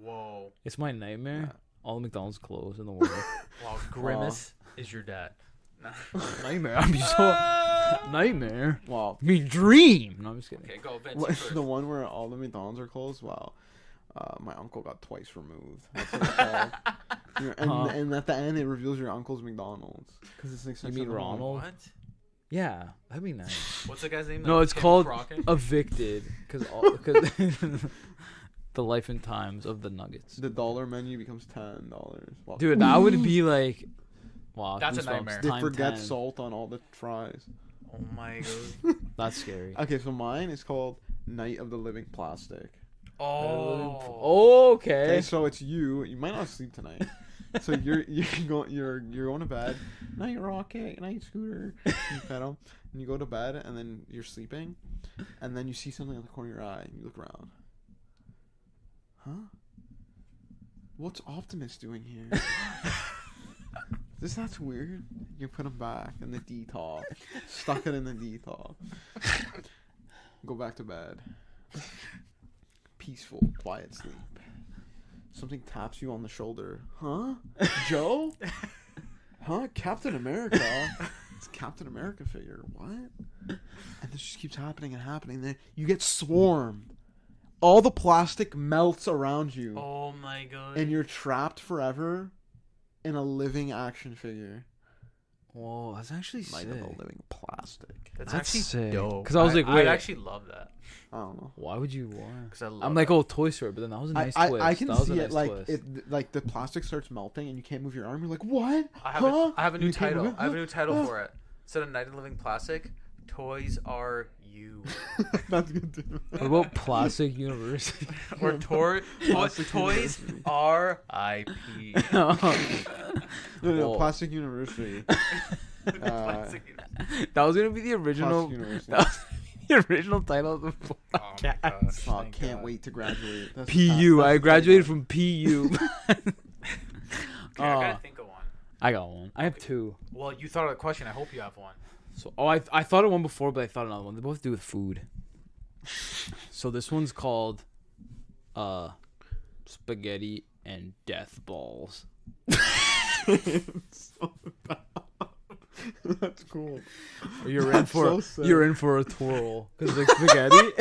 [SPEAKER 2] Whoa.
[SPEAKER 1] It's my nightmare.
[SPEAKER 3] Yeah.
[SPEAKER 1] All the McDonald's closed in the world.
[SPEAKER 2] Wow, Grimace is your dad.
[SPEAKER 1] Nightmare. I'm so nightmare.
[SPEAKER 3] Wow.
[SPEAKER 1] Me dream. No, I'm just kidding.
[SPEAKER 2] Okay, go, Vince.
[SPEAKER 3] What,
[SPEAKER 2] you first.
[SPEAKER 3] the one where all the McDonald's are closed? Wow. My uncle got twice removed. That's what it's called. And at the end, it reveals your uncle's McDonald's. Because it's like
[SPEAKER 1] You mean Ronald?
[SPEAKER 2] What?
[SPEAKER 1] Yeah, that'd be nice.
[SPEAKER 2] What's the guy's name?
[SPEAKER 1] No,
[SPEAKER 2] Like
[SPEAKER 1] it's
[SPEAKER 2] Kim
[SPEAKER 1] called
[SPEAKER 2] Crockett?
[SPEAKER 1] Evicted because the life and times of the Nuggets.
[SPEAKER 3] The dollar menu becomes $10. Wow.
[SPEAKER 1] Dude, that would be like, wow.
[SPEAKER 2] That's a
[SPEAKER 1] Goosebumps
[SPEAKER 2] nightmare.
[SPEAKER 3] They
[SPEAKER 1] times
[SPEAKER 3] forget
[SPEAKER 1] 10.
[SPEAKER 3] salt on all the fries.
[SPEAKER 2] Oh my god.
[SPEAKER 1] That's scary.
[SPEAKER 3] Okay, so mine is called Night of the Living Plastic.
[SPEAKER 2] Oh.
[SPEAKER 3] Okay,
[SPEAKER 1] Okay.
[SPEAKER 3] so it's you. You might not sleep tonight. So you're going to bed. Night Rocket, night Scooter. You pet 'em, and you go to bed, and then you're sleeping, and then you see something in the corner of your eye, and you look around. Huh? What's Optimus doing here? That's weird. You put him back in the D-top. Stuck it in the D-top. Go back to bed. Peaceful, quiet sleep. Something taps you on the shoulder. Huh? Joe? Huh? Captain America? It's Captain America figure. What? And this just keeps happening and happening. Then you get swarmed. All the plastic melts around you.
[SPEAKER 2] Oh my god.
[SPEAKER 3] And you're trapped forever in a living action figure.
[SPEAKER 1] Whoa, that's actually
[SPEAKER 3] Night
[SPEAKER 1] sick.
[SPEAKER 3] of the living plastic.
[SPEAKER 2] That's
[SPEAKER 1] That's
[SPEAKER 2] actually
[SPEAKER 1] sick.
[SPEAKER 2] dope.
[SPEAKER 1] 'Cause I was like, wait.
[SPEAKER 2] I actually love that.
[SPEAKER 3] I don't know.
[SPEAKER 1] Why would you want?
[SPEAKER 2] Because I love
[SPEAKER 1] I'm like,
[SPEAKER 2] that.
[SPEAKER 1] oh, Toy Story, but then that was a nice twist.
[SPEAKER 3] I can
[SPEAKER 1] that was
[SPEAKER 3] see
[SPEAKER 1] a
[SPEAKER 3] it
[SPEAKER 1] nice
[SPEAKER 3] like
[SPEAKER 1] twist.
[SPEAKER 3] it like the plastic starts melting and you can't move your arm. You're like, what?
[SPEAKER 2] I have,
[SPEAKER 3] Huh?
[SPEAKER 2] I have a new
[SPEAKER 3] You can't
[SPEAKER 2] title.
[SPEAKER 3] move it?
[SPEAKER 2] I have a new title
[SPEAKER 3] Huh?
[SPEAKER 2] for it. Instead of Night of the Living Plastic, Toys Are You.
[SPEAKER 3] That's good too.
[SPEAKER 1] What about Plastic University?
[SPEAKER 2] Or
[SPEAKER 3] Plastic
[SPEAKER 2] Toys
[SPEAKER 3] University.
[SPEAKER 2] R.I.P.
[SPEAKER 3] No,
[SPEAKER 1] Whoa.
[SPEAKER 3] Plastic University.
[SPEAKER 2] Plastic University.
[SPEAKER 1] That was gonna be the original.
[SPEAKER 3] Plastic University.
[SPEAKER 1] That was the original title of the book.
[SPEAKER 2] Oh my gosh.
[SPEAKER 3] Oh,
[SPEAKER 2] thank
[SPEAKER 3] can't
[SPEAKER 2] God.
[SPEAKER 3] wait to graduate. That's
[SPEAKER 1] PU. I
[SPEAKER 3] that's
[SPEAKER 1] graduated
[SPEAKER 3] the
[SPEAKER 1] from PU.
[SPEAKER 2] Okay, I
[SPEAKER 1] Uh,
[SPEAKER 2] gotta think of one.
[SPEAKER 1] I got one. I have two.
[SPEAKER 2] Well, you thought of the question. I hope you have one.
[SPEAKER 1] So, I thought of one before, but I thought of another one. They both do with food. So this one's called, spaghetti and death balls.
[SPEAKER 3] So bad. That's cool.
[SPEAKER 1] You're in
[SPEAKER 3] That's
[SPEAKER 1] for
[SPEAKER 3] so sick.
[SPEAKER 1] you're in for a twirl because like spaghetti.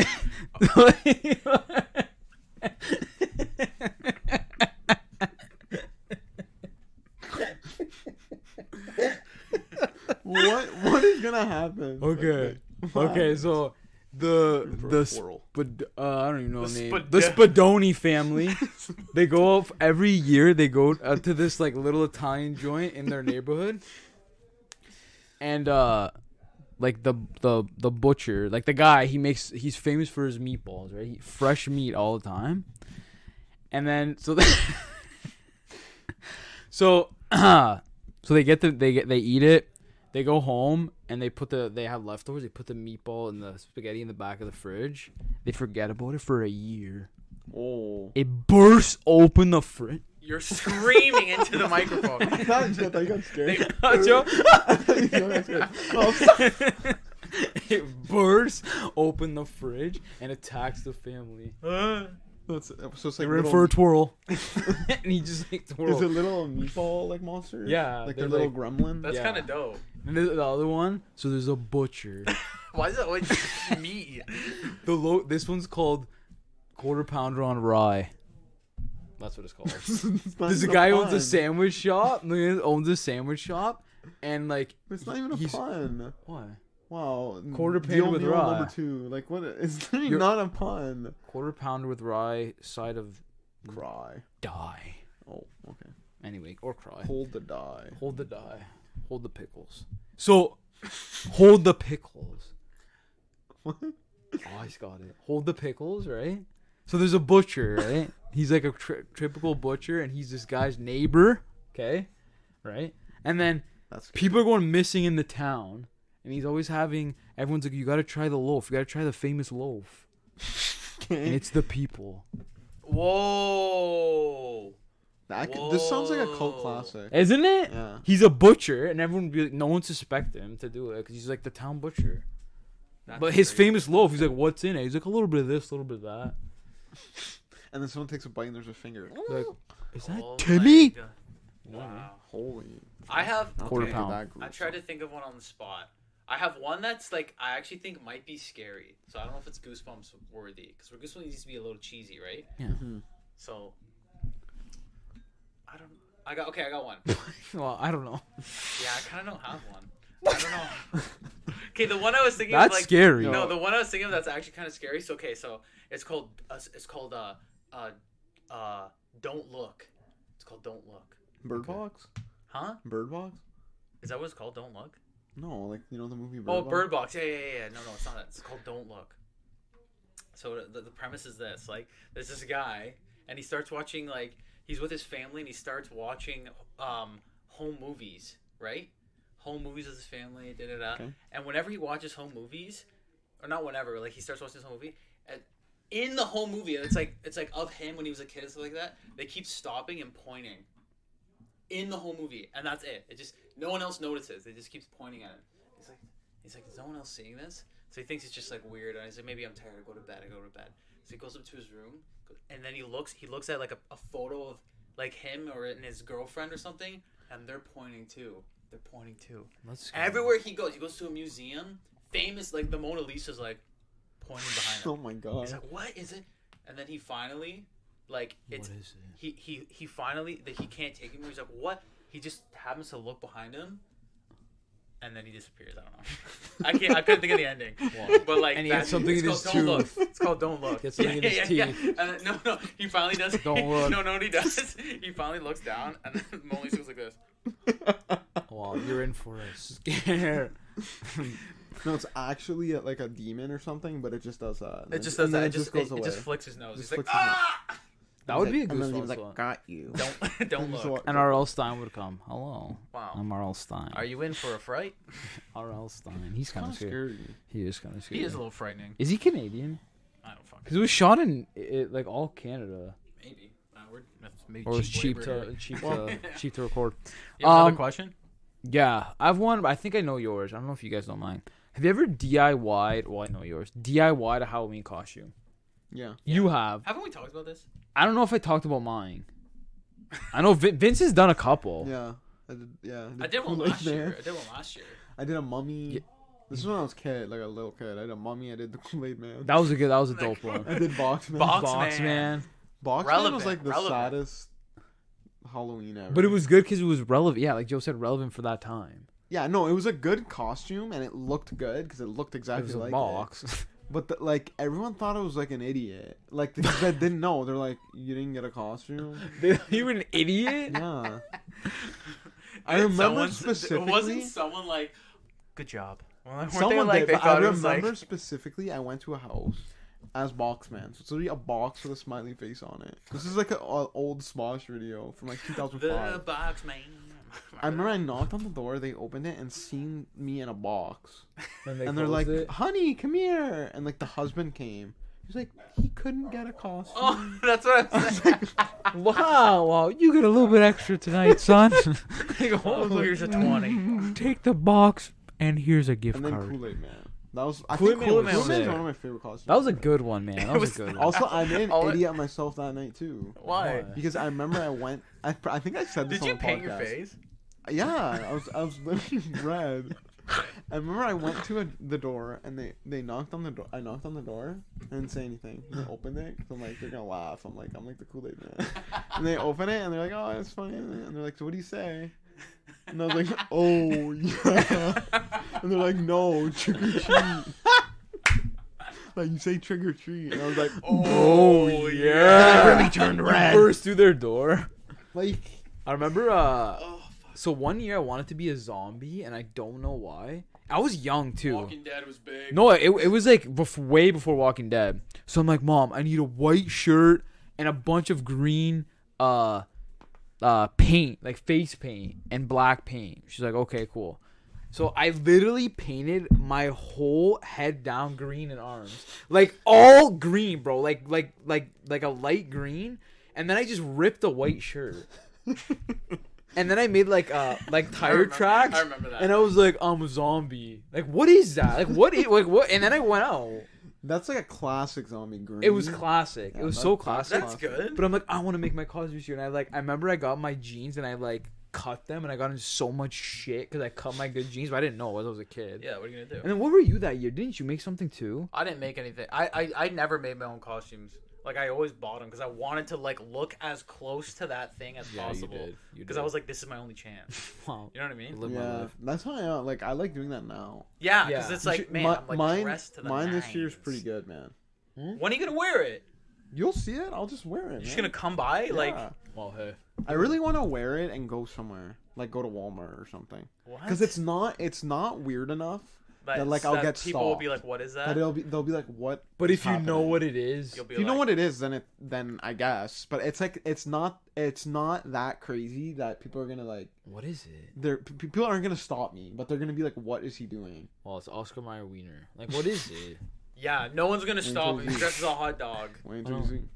[SPEAKER 3] What is gonna happen?
[SPEAKER 1] Okay.
[SPEAKER 3] What
[SPEAKER 1] Okay,
[SPEAKER 3] happens?
[SPEAKER 1] so
[SPEAKER 3] For a twirl.
[SPEAKER 1] I don't even know the name.
[SPEAKER 2] Spad-
[SPEAKER 1] The Spadoni family. They go up every year. They go to this like little Italian joint in their neighborhood, and like the butcher, like the guy, he's famous for his meatballs, right? Fresh meat all the time, and then so they eat it. They go home and they have leftovers. They put the meatball and the spaghetti in the back of the fridge. They forget about it for a year.
[SPEAKER 3] Oh.
[SPEAKER 1] It bursts open the fridge.
[SPEAKER 2] You're screaming into the microphone.
[SPEAKER 3] I thought you got scared.
[SPEAKER 1] Joe?
[SPEAKER 3] I thought you got scared. Oh,
[SPEAKER 1] It bursts open the fridge and attacks the family.
[SPEAKER 3] so it's like
[SPEAKER 1] They were in
[SPEAKER 3] little,
[SPEAKER 1] for a twirl. And he just like twirled.
[SPEAKER 3] Is it little meatball like monsters?
[SPEAKER 1] Yeah,
[SPEAKER 3] like
[SPEAKER 1] they're
[SPEAKER 3] their little
[SPEAKER 1] like-
[SPEAKER 3] gremlin.
[SPEAKER 2] That's
[SPEAKER 1] Yeah.
[SPEAKER 2] kind of dope.
[SPEAKER 1] And the other one, so there's a butcher.
[SPEAKER 2] Why is that always meat?
[SPEAKER 1] This one's called Quarter Pounder on Rye. That's what it's called.
[SPEAKER 3] It's not
[SPEAKER 1] There's a
[SPEAKER 3] even
[SPEAKER 1] guy who owns
[SPEAKER 3] pun.
[SPEAKER 1] a sandwich shop. Owns a sandwich shop, and like
[SPEAKER 3] It's not even a
[SPEAKER 1] he's-
[SPEAKER 3] pun.
[SPEAKER 1] what?
[SPEAKER 3] Wow.
[SPEAKER 1] Quarter
[SPEAKER 3] Deal
[SPEAKER 1] pounder with
[SPEAKER 3] meal
[SPEAKER 1] rye.
[SPEAKER 3] Number 2. Like what? It's literally
[SPEAKER 1] You're-
[SPEAKER 3] not a pun.
[SPEAKER 1] Quarter Pounder with rye, side of
[SPEAKER 3] Cry.
[SPEAKER 1] die.
[SPEAKER 3] Oh, okay.
[SPEAKER 1] Anyway, or cry.
[SPEAKER 3] Hold the die.
[SPEAKER 1] Hold the die. Hold the pickles. So, hold the pickles.
[SPEAKER 3] What?
[SPEAKER 1] Oh, I just got it. Hold the pickles, right? So there's a butcher, right? He's like a typical butcher, and he's this guy's neighbor, okay? Right? And then
[SPEAKER 3] That's
[SPEAKER 1] people are going missing in the town, and he's always having, everyone's like, you gotta try the loaf. You gotta try the famous loaf. And
[SPEAKER 3] okay.
[SPEAKER 1] it's the people.
[SPEAKER 2] Whoa.
[SPEAKER 3] This sounds like a cult classic.
[SPEAKER 1] Isn't it?
[SPEAKER 3] Yeah.
[SPEAKER 1] He's a butcher, and everyone would be like, no one suspect him to do it, because he's like the town butcher.
[SPEAKER 2] That's
[SPEAKER 1] But his
[SPEAKER 2] crazy.
[SPEAKER 1] famous loaf, he's like, what's in it? He's like, a little bit of this, a little bit of that.
[SPEAKER 3] And then someone takes a bite and there's a finger.
[SPEAKER 1] Like, is that
[SPEAKER 2] Oh my
[SPEAKER 1] Timmy?
[SPEAKER 2] God. Wow.
[SPEAKER 3] Holy.
[SPEAKER 2] I have.
[SPEAKER 3] Not
[SPEAKER 1] Quarter
[SPEAKER 3] to
[SPEAKER 1] pound.
[SPEAKER 3] make it that
[SPEAKER 2] I tried to think of one on the spot. I have one that's like I actually think might be scary. So I don't know if it's Goosebumps worthy because Goosebumps needs to be a little cheesy, right?
[SPEAKER 1] Yeah.
[SPEAKER 3] Mhm.
[SPEAKER 2] So I don't. I got one.
[SPEAKER 1] Well, I don't know.
[SPEAKER 2] Yeah, I kind of don't have one. I don't know. Okay, the one I was thinking
[SPEAKER 1] That's
[SPEAKER 2] of, like,
[SPEAKER 1] scary.
[SPEAKER 2] No, the one I was thinking of that's actually kind of scary. So okay, so it's called Don't Look. It's called Don't Look.
[SPEAKER 3] Bird Box?
[SPEAKER 2] Huh?
[SPEAKER 3] Bird Box?
[SPEAKER 2] Is that what it's called? Don't Look.
[SPEAKER 3] No, like you know the movie Bird
[SPEAKER 2] Oh,
[SPEAKER 3] Box?
[SPEAKER 2] Bird Box. Yeah. No, it's not that. It's called Don't Look. So the premise is this: like, there's this guy, and he starts watching, like, he's with his family, and he starts watching home movies, right? Home movies with his family,
[SPEAKER 3] Okay.
[SPEAKER 2] And whenever he watches home movies, or not whenever, like he starts watching this home movie, and in the home movie, it's like of him when he was a kid and stuff like that. They keep stopping and pointing in the whole movie, and that's it. It just no one else notices. They just keeps pointing at it. He's like, is no one else seeing this? So he thinks it's just like weird, and he's like, maybe I'm tired. I go to bed. So he goes up to his room, and then he looks at like a photo of like him or in his girlfriend or something, and they're pointing too.
[SPEAKER 1] That's
[SPEAKER 2] Everywhere he goes to a museum, famous, like the Mona Lisa's like pointing behind him.
[SPEAKER 3] Oh my god.
[SPEAKER 2] He's like, what is it? And then he finally, like, it's
[SPEAKER 1] What is it?
[SPEAKER 2] he finally that he can't take it anymore. He's like, what? He just happens to look behind him, and then he disappears. I don't know. I couldn't think of the ending. But like,
[SPEAKER 1] And he has something
[SPEAKER 2] it's
[SPEAKER 1] in
[SPEAKER 2] called
[SPEAKER 1] his
[SPEAKER 2] Don't Look.
[SPEAKER 1] tooth.
[SPEAKER 2] It's called Don't Look.
[SPEAKER 1] He has something in his teeth.
[SPEAKER 2] And then, no, he finally does.
[SPEAKER 1] Don't look.
[SPEAKER 2] No, what he does? He finally looks down, and then Mona Lisa was like this.
[SPEAKER 1] Well, you're in for a scare.
[SPEAKER 3] No, it's actually like a demon or something, but it just does that.
[SPEAKER 2] It just does that.
[SPEAKER 3] It just goes away.
[SPEAKER 2] It just flicks his nose.
[SPEAKER 3] Just
[SPEAKER 2] He's like,
[SPEAKER 3] flicks his nose.
[SPEAKER 2] ah!
[SPEAKER 1] That would be a
[SPEAKER 3] And then he
[SPEAKER 1] Goosebumps
[SPEAKER 3] was like,
[SPEAKER 1] one.
[SPEAKER 3] got you.
[SPEAKER 2] Don't look.
[SPEAKER 1] And R.L. Stein would come. Hello.
[SPEAKER 2] Wow.
[SPEAKER 1] I'm R.L. Stein.
[SPEAKER 2] Are you in for a fright?
[SPEAKER 1] R.L. Stein. He's kind of
[SPEAKER 3] Kind of
[SPEAKER 1] scary.
[SPEAKER 3] scary.
[SPEAKER 1] He is kind of scary.
[SPEAKER 2] He is a little frightening.
[SPEAKER 1] Is he Canadian?
[SPEAKER 2] I don't fucking.
[SPEAKER 1] Because it was shot in like all Canada,
[SPEAKER 2] Maybe. Maybe
[SPEAKER 1] or it was cheap
[SPEAKER 2] labor
[SPEAKER 1] to
[SPEAKER 2] here.
[SPEAKER 1] cheap to record.
[SPEAKER 2] You have another
[SPEAKER 1] Um,
[SPEAKER 2] question?
[SPEAKER 1] Yeah, I have one. But I think I know yours. I don't know if you guys don't mind. Have you ever DIY'd? Well, I know yours. DIY'd a Halloween costume.
[SPEAKER 3] Yeah.
[SPEAKER 1] You have.
[SPEAKER 2] Haven't we talked about this?
[SPEAKER 1] I don't know if I talked about mine. I know Vince has done a couple.
[SPEAKER 3] Yeah. I did. Yeah.
[SPEAKER 2] I did one
[SPEAKER 3] Kool-Aid
[SPEAKER 2] last
[SPEAKER 3] Man.
[SPEAKER 2] year.
[SPEAKER 3] I did a mummy.
[SPEAKER 1] Yeah.
[SPEAKER 3] This is when I was a kid, like a little kid. I did a mummy. I did the Kool-Aid Man.
[SPEAKER 1] That was a dope one.
[SPEAKER 3] I did Box Man.
[SPEAKER 2] Box Man.
[SPEAKER 3] Box Man was
[SPEAKER 2] Relevant,
[SPEAKER 3] like the
[SPEAKER 2] relevant.
[SPEAKER 3] saddest Halloween ever.
[SPEAKER 1] But it was good because it was relevant. Yeah, like Joe said, relevant for that time.
[SPEAKER 3] Yeah, no, it was a good costume and it looked good because it looked
[SPEAKER 1] It
[SPEAKER 3] exactly
[SPEAKER 1] was a
[SPEAKER 3] like
[SPEAKER 1] box.
[SPEAKER 3] it. But like everyone thought I was like an idiot. Like the kids that didn't know, they're like, "You didn't get a costume."
[SPEAKER 1] You were an idiot.
[SPEAKER 3] Yeah. I remember
[SPEAKER 2] Wasn't
[SPEAKER 3] specifically.
[SPEAKER 2] someone like, good job? Weren't they
[SPEAKER 3] Someone
[SPEAKER 2] like,
[SPEAKER 3] did.
[SPEAKER 2] they
[SPEAKER 3] But I
[SPEAKER 2] thought it was
[SPEAKER 3] remember
[SPEAKER 2] like,
[SPEAKER 3] specifically. I went to a house as Boxman, so it's literally a box with a smiley face on it. This is like an old Smosh video from like
[SPEAKER 2] the
[SPEAKER 3] 2005.
[SPEAKER 2] box man.
[SPEAKER 3] I remember I knocked on the door, they opened it and seen me in a box.
[SPEAKER 1] And
[SPEAKER 3] And they're like, "Honey, come here!" And like the husband came, He's like, he couldn't get a costume.
[SPEAKER 2] Oh, that's what I'm saying.
[SPEAKER 1] Wow, you get a little bit extra tonight, son.
[SPEAKER 2] Here's a 20.
[SPEAKER 1] Take the box, and here's a gift
[SPEAKER 3] And then
[SPEAKER 1] card.
[SPEAKER 3] Kool-Aid Man. That was I
[SPEAKER 1] Kool-Aid
[SPEAKER 3] think
[SPEAKER 1] Man was
[SPEAKER 3] Kool-Aid Man
[SPEAKER 1] sick.
[SPEAKER 3] one of my favorite costumes.
[SPEAKER 1] That was a good one, man. That was a good one.
[SPEAKER 3] Also, I made an
[SPEAKER 2] All it-
[SPEAKER 3] idiot myself that night too.
[SPEAKER 2] Why?
[SPEAKER 3] Because I remember I went. I think I said this
[SPEAKER 2] Did
[SPEAKER 3] on
[SPEAKER 2] you
[SPEAKER 3] the
[SPEAKER 2] paint
[SPEAKER 3] podcast.
[SPEAKER 2] your face?
[SPEAKER 3] Yeah, I was literally red. I remember I went to the door and they knocked on the door. I knocked on the door and didn't say anything. They opened it because I'm like, they're gonna laugh. I'm like the Kool-Aid Man. And they open it and they're like, oh, it's funny. And they're like, so what do you say? And I was like, oh yeah. And they're like, no, trick or treat. Like you say trick or treat. And I was like,
[SPEAKER 1] Oh yeah.
[SPEAKER 3] I really turned red.
[SPEAKER 1] Burst through their door.
[SPEAKER 3] Like.
[SPEAKER 1] I remember. So one year I wanted to be a zombie, and I don't know why. I was young too.
[SPEAKER 2] Walking Dead was big.
[SPEAKER 1] No, it was like way before Walking Dead. So I'm like, Mom, I need a white shirt and a bunch of green paint, like face paint and black paint. She's like, okay, cool. So I literally painted my whole head down green and arms, like all green, bro, like a light green, and then I just ripped a white shirt. And then I made like tire tracks.
[SPEAKER 2] I remember that.
[SPEAKER 1] And I was like, I'm a zombie. Like, what is that? Like, what? And then I went out.
[SPEAKER 3] That's like a classic zombie green.
[SPEAKER 1] It was classic.
[SPEAKER 3] Yeah,
[SPEAKER 1] it was
[SPEAKER 3] that's
[SPEAKER 1] so classic.
[SPEAKER 2] That's good.
[SPEAKER 1] But I'm like, I want to make my costume this year. And I remember I got my jeans and I like cut them and I got in so much shit because I cut my good jeans, but I didn't know as I was a kid.
[SPEAKER 2] Yeah, what are you gonna do?
[SPEAKER 1] And then what were you that year? Didn't you make something too?
[SPEAKER 2] I didn't make anything. I never made my own costumes. Like, I always bought them because I wanted to, like, look as close to that thing as possible. Because I was like, this is my only chance.
[SPEAKER 1] Wow.
[SPEAKER 2] You know what I mean?
[SPEAKER 1] Live my
[SPEAKER 3] Yeah,
[SPEAKER 1] life.
[SPEAKER 3] that's how I like doing that now.
[SPEAKER 2] Yeah, because
[SPEAKER 1] Yeah.
[SPEAKER 2] it's like, man, I'm like
[SPEAKER 3] mine,
[SPEAKER 2] dressed to the
[SPEAKER 3] mine this year's
[SPEAKER 2] nines.
[SPEAKER 3] pretty good, man.
[SPEAKER 2] When are you gonna wear it?
[SPEAKER 3] You'll see it. I'll just wear it.
[SPEAKER 2] You're just
[SPEAKER 3] man.
[SPEAKER 2] gonna come by? Like,
[SPEAKER 3] Yeah.
[SPEAKER 1] Well, hey.
[SPEAKER 3] I really want to wear it and go somewhere, like go to Walmart or something.
[SPEAKER 2] what?
[SPEAKER 3] Because it's not weird enough that like I'll
[SPEAKER 2] that
[SPEAKER 3] get
[SPEAKER 2] people will
[SPEAKER 3] stopped.
[SPEAKER 2] be like, what is that?
[SPEAKER 3] That they'll be like, what?
[SPEAKER 1] But
[SPEAKER 3] is
[SPEAKER 1] if you know
[SPEAKER 3] happening?
[SPEAKER 1] what it is,
[SPEAKER 2] You'll be
[SPEAKER 3] If you
[SPEAKER 2] like,
[SPEAKER 3] know what it is, then I guess. But it's like it's not that crazy that people are gonna like.
[SPEAKER 1] what is it?
[SPEAKER 3] People aren't gonna stop me, but they're gonna be like, what is he doing?
[SPEAKER 1] Well, it's Oscar Mayer Wiener. Like, what is it?
[SPEAKER 2] yeah, no one's gonna stop me.
[SPEAKER 3] Told
[SPEAKER 2] He
[SPEAKER 3] you.
[SPEAKER 2] dresses a hot dog.
[SPEAKER 3] Wait
[SPEAKER 1] Oh.
[SPEAKER 3] until you see.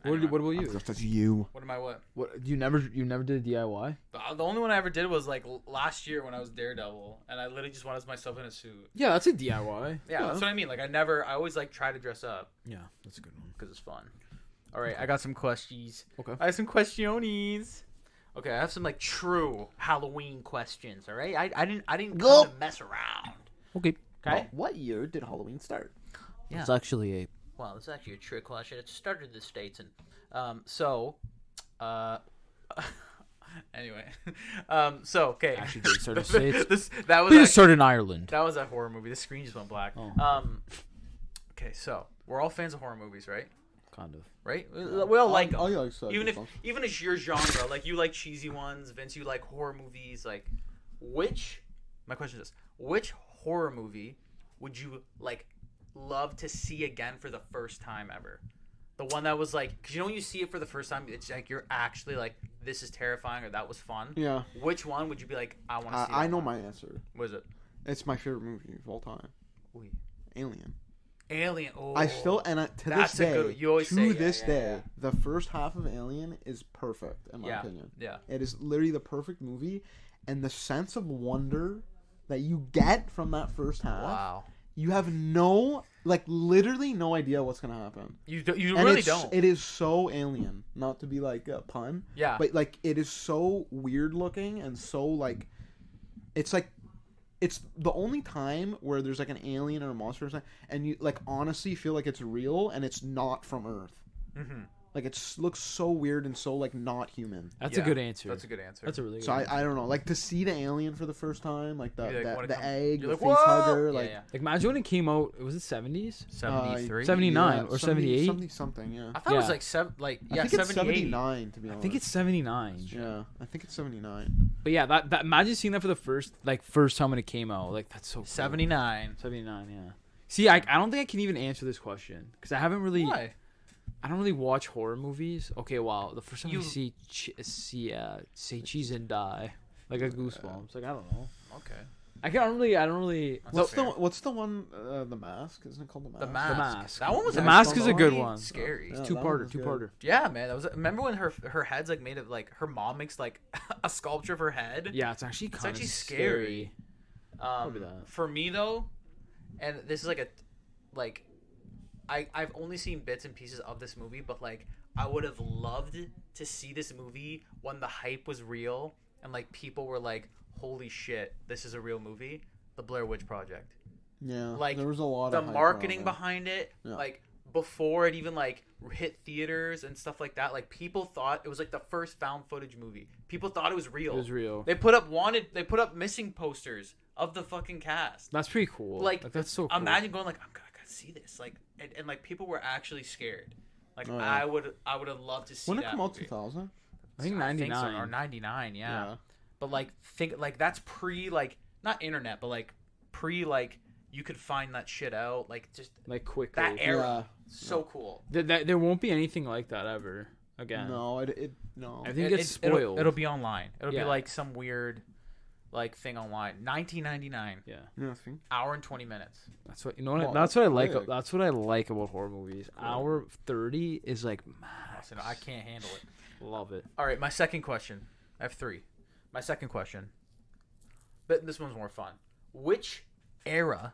[SPEAKER 1] What about you?
[SPEAKER 3] That's you.
[SPEAKER 2] What am I, what?
[SPEAKER 1] What you never did a DIY?
[SPEAKER 2] The only one I ever did was like last year when I was Daredevil, and I literally just wanted myself in a suit.
[SPEAKER 1] Yeah, that's a DIY.
[SPEAKER 2] Yeah, that's what I mean. Like, I always like try to dress up
[SPEAKER 1] Yeah, that's a good one.
[SPEAKER 2] because it's fun. All right, I got some questions.
[SPEAKER 1] Okay.
[SPEAKER 2] I have some questiones. Okay, I have some like true Halloween questions. All right, I didn't
[SPEAKER 3] Go.
[SPEAKER 2] come to mess around.
[SPEAKER 1] Okay.
[SPEAKER 2] Okay.
[SPEAKER 3] What year did Halloween start?
[SPEAKER 2] Yeah.
[SPEAKER 1] It's actually a.
[SPEAKER 2] Well, it's actually a trick question. It started in the States, and anyway, okay.
[SPEAKER 1] Actually did start in the States.
[SPEAKER 2] That was
[SPEAKER 1] They just started in Ireland.
[SPEAKER 2] that was a horror movie. The screen just went black.
[SPEAKER 1] Oh.
[SPEAKER 2] Okay, so we're all fans of horror movies, right?
[SPEAKER 1] Kind of.
[SPEAKER 2] Right? We all like them.
[SPEAKER 3] I like such
[SPEAKER 2] even if
[SPEAKER 3] ones.
[SPEAKER 2] even if your genre, like you like cheesy ones, Vince, you like horror movies. Like, my question is, which horror movie would you like love to see again for the first time ever? The one that was like, because you know when you see it for the first time, it's like you're actually like, this is terrifying or that was fun.
[SPEAKER 3] Yeah.
[SPEAKER 2] Which one would you be like, I want to see?
[SPEAKER 3] I know
[SPEAKER 2] one?
[SPEAKER 3] my answer.
[SPEAKER 2] What is it?
[SPEAKER 3] It's my favorite movie of all time.
[SPEAKER 2] Wait.
[SPEAKER 3] Alien.
[SPEAKER 2] Alien. Oh,
[SPEAKER 3] I still to this
[SPEAKER 2] That's a
[SPEAKER 3] day,
[SPEAKER 2] good- you always
[SPEAKER 3] to
[SPEAKER 2] say,
[SPEAKER 3] this
[SPEAKER 2] yeah,
[SPEAKER 3] day, the first half of Alien is perfect in my
[SPEAKER 2] Yeah.
[SPEAKER 3] opinion.
[SPEAKER 2] Yeah.
[SPEAKER 3] It is literally the perfect movie, and the sense of wonder that you get from that first half,
[SPEAKER 2] Wow.
[SPEAKER 3] you have literally no idea what's gonna happen.
[SPEAKER 2] You
[SPEAKER 3] And
[SPEAKER 2] really don't.
[SPEAKER 3] It is so alien, not to be like a pun.
[SPEAKER 2] Yeah.
[SPEAKER 3] But like it is so weird looking and so like, it's the only time where there's like an alien or a monster or something, and you like honestly feel like it's real and it's not from Earth.
[SPEAKER 2] Mm-hmm.
[SPEAKER 3] Like it looks so weird and so like not human.
[SPEAKER 1] That's a good answer.
[SPEAKER 2] That's a good answer.
[SPEAKER 1] That's a really good
[SPEAKER 3] So
[SPEAKER 1] answer.
[SPEAKER 3] I don't know, like to see the alien for the first time, like
[SPEAKER 2] You're like, when it
[SPEAKER 3] the
[SPEAKER 2] comes-
[SPEAKER 3] egg,
[SPEAKER 2] you're
[SPEAKER 3] the
[SPEAKER 2] like,
[SPEAKER 3] face
[SPEAKER 2] "Whoa!"
[SPEAKER 3] hugger,
[SPEAKER 2] Yeah,
[SPEAKER 3] like
[SPEAKER 2] yeah.
[SPEAKER 1] Like, imagine when it came out. Was it 70s?
[SPEAKER 2] 73.
[SPEAKER 1] 79 or 78?
[SPEAKER 3] something, yeah.
[SPEAKER 2] I thought it was
[SPEAKER 1] Yeah.
[SPEAKER 2] like
[SPEAKER 3] I think it's
[SPEAKER 2] 78.
[SPEAKER 3] 79 to be honest.
[SPEAKER 1] I think it's 79.
[SPEAKER 3] Yeah, I think it's 79.
[SPEAKER 1] But yeah, that imagine seeing that for the first time when it came out. Like, that's so cool.
[SPEAKER 2] 79.
[SPEAKER 1] 79, yeah. See, I don't think I can even answer this question because I haven't really.
[SPEAKER 2] Why?
[SPEAKER 1] I don't really watch horror movies. Okay, wow. The first time
[SPEAKER 2] You-
[SPEAKER 1] I say cheese and die, like a Goosebumps. Like, I don't know.
[SPEAKER 2] Okay.
[SPEAKER 1] I don't really.
[SPEAKER 3] What's the one? The Mask, isn't it called The Mask?
[SPEAKER 2] The Mask.
[SPEAKER 1] The Mask.
[SPEAKER 2] That one was
[SPEAKER 1] The Mask is a good
[SPEAKER 2] actually
[SPEAKER 1] one.
[SPEAKER 2] Scary.
[SPEAKER 3] Yeah,
[SPEAKER 1] Two-parter.
[SPEAKER 2] Yeah, man. That was. Remember when her head's like made of like her mom makes like a sculpture of her head.
[SPEAKER 1] Yeah, it's actually kind of
[SPEAKER 2] scary.
[SPEAKER 1] Probably that.
[SPEAKER 2] For me though, and this is I've only seen bits and pieces of this movie, but like I would have loved to see this movie when the hype was real and like people were like, "Holy shit, this is a real movie." The Blair Witch Project.
[SPEAKER 3] Yeah,
[SPEAKER 2] Like
[SPEAKER 3] there was a lot
[SPEAKER 2] the
[SPEAKER 3] of hype
[SPEAKER 2] marketing
[SPEAKER 3] around
[SPEAKER 2] behind it,
[SPEAKER 3] Yeah.
[SPEAKER 2] like before it even like hit theaters and stuff like that. Like people thought it was like the first found footage movie. People thought it was real.
[SPEAKER 1] It was real.
[SPEAKER 2] They put up missing posters of the fucking cast.
[SPEAKER 1] That's pretty cool. Like that's so cool.
[SPEAKER 2] Imagine going like, I gotta see this. Like and like people were actually scared. Like
[SPEAKER 3] Oh, yeah.
[SPEAKER 2] I would have loved to see
[SPEAKER 3] When
[SPEAKER 2] that
[SPEAKER 3] it come out,
[SPEAKER 2] movie.
[SPEAKER 3] 2000.
[SPEAKER 1] I think
[SPEAKER 2] so,
[SPEAKER 1] 99
[SPEAKER 2] or 99, yeah.
[SPEAKER 3] Yeah.
[SPEAKER 2] But like think like that's pre like not internet, but like pre like you could find that shit out like just
[SPEAKER 1] like quickly.
[SPEAKER 2] that era.
[SPEAKER 3] Yeah.
[SPEAKER 2] So cool.
[SPEAKER 1] There won't be anything like that ever again.
[SPEAKER 3] No, no.
[SPEAKER 1] I think it's spoiled.
[SPEAKER 2] It'll be online. It'll
[SPEAKER 1] Yeah.
[SPEAKER 2] be like some weird like thing online. 1999.
[SPEAKER 1] Yeah,
[SPEAKER 3] Yeah, see?
[SPEAKER 2] Hour and 20 minutes.
[SPEAKER 1] that's what you know. What
[SPEAKER 3] Well,
[SPEAKER 1] that's what I like.
[SPEAKER 3] quick.
[SPEAKER 1] That's what I like about horror movies. Hour 30 is like max.
[SPEAKER 2] I can't handle it.
[SPEAKER 1] Love it.
[SPEAKER 2] All right, my second question. I have 3. My second question. But this one's more fun. Which era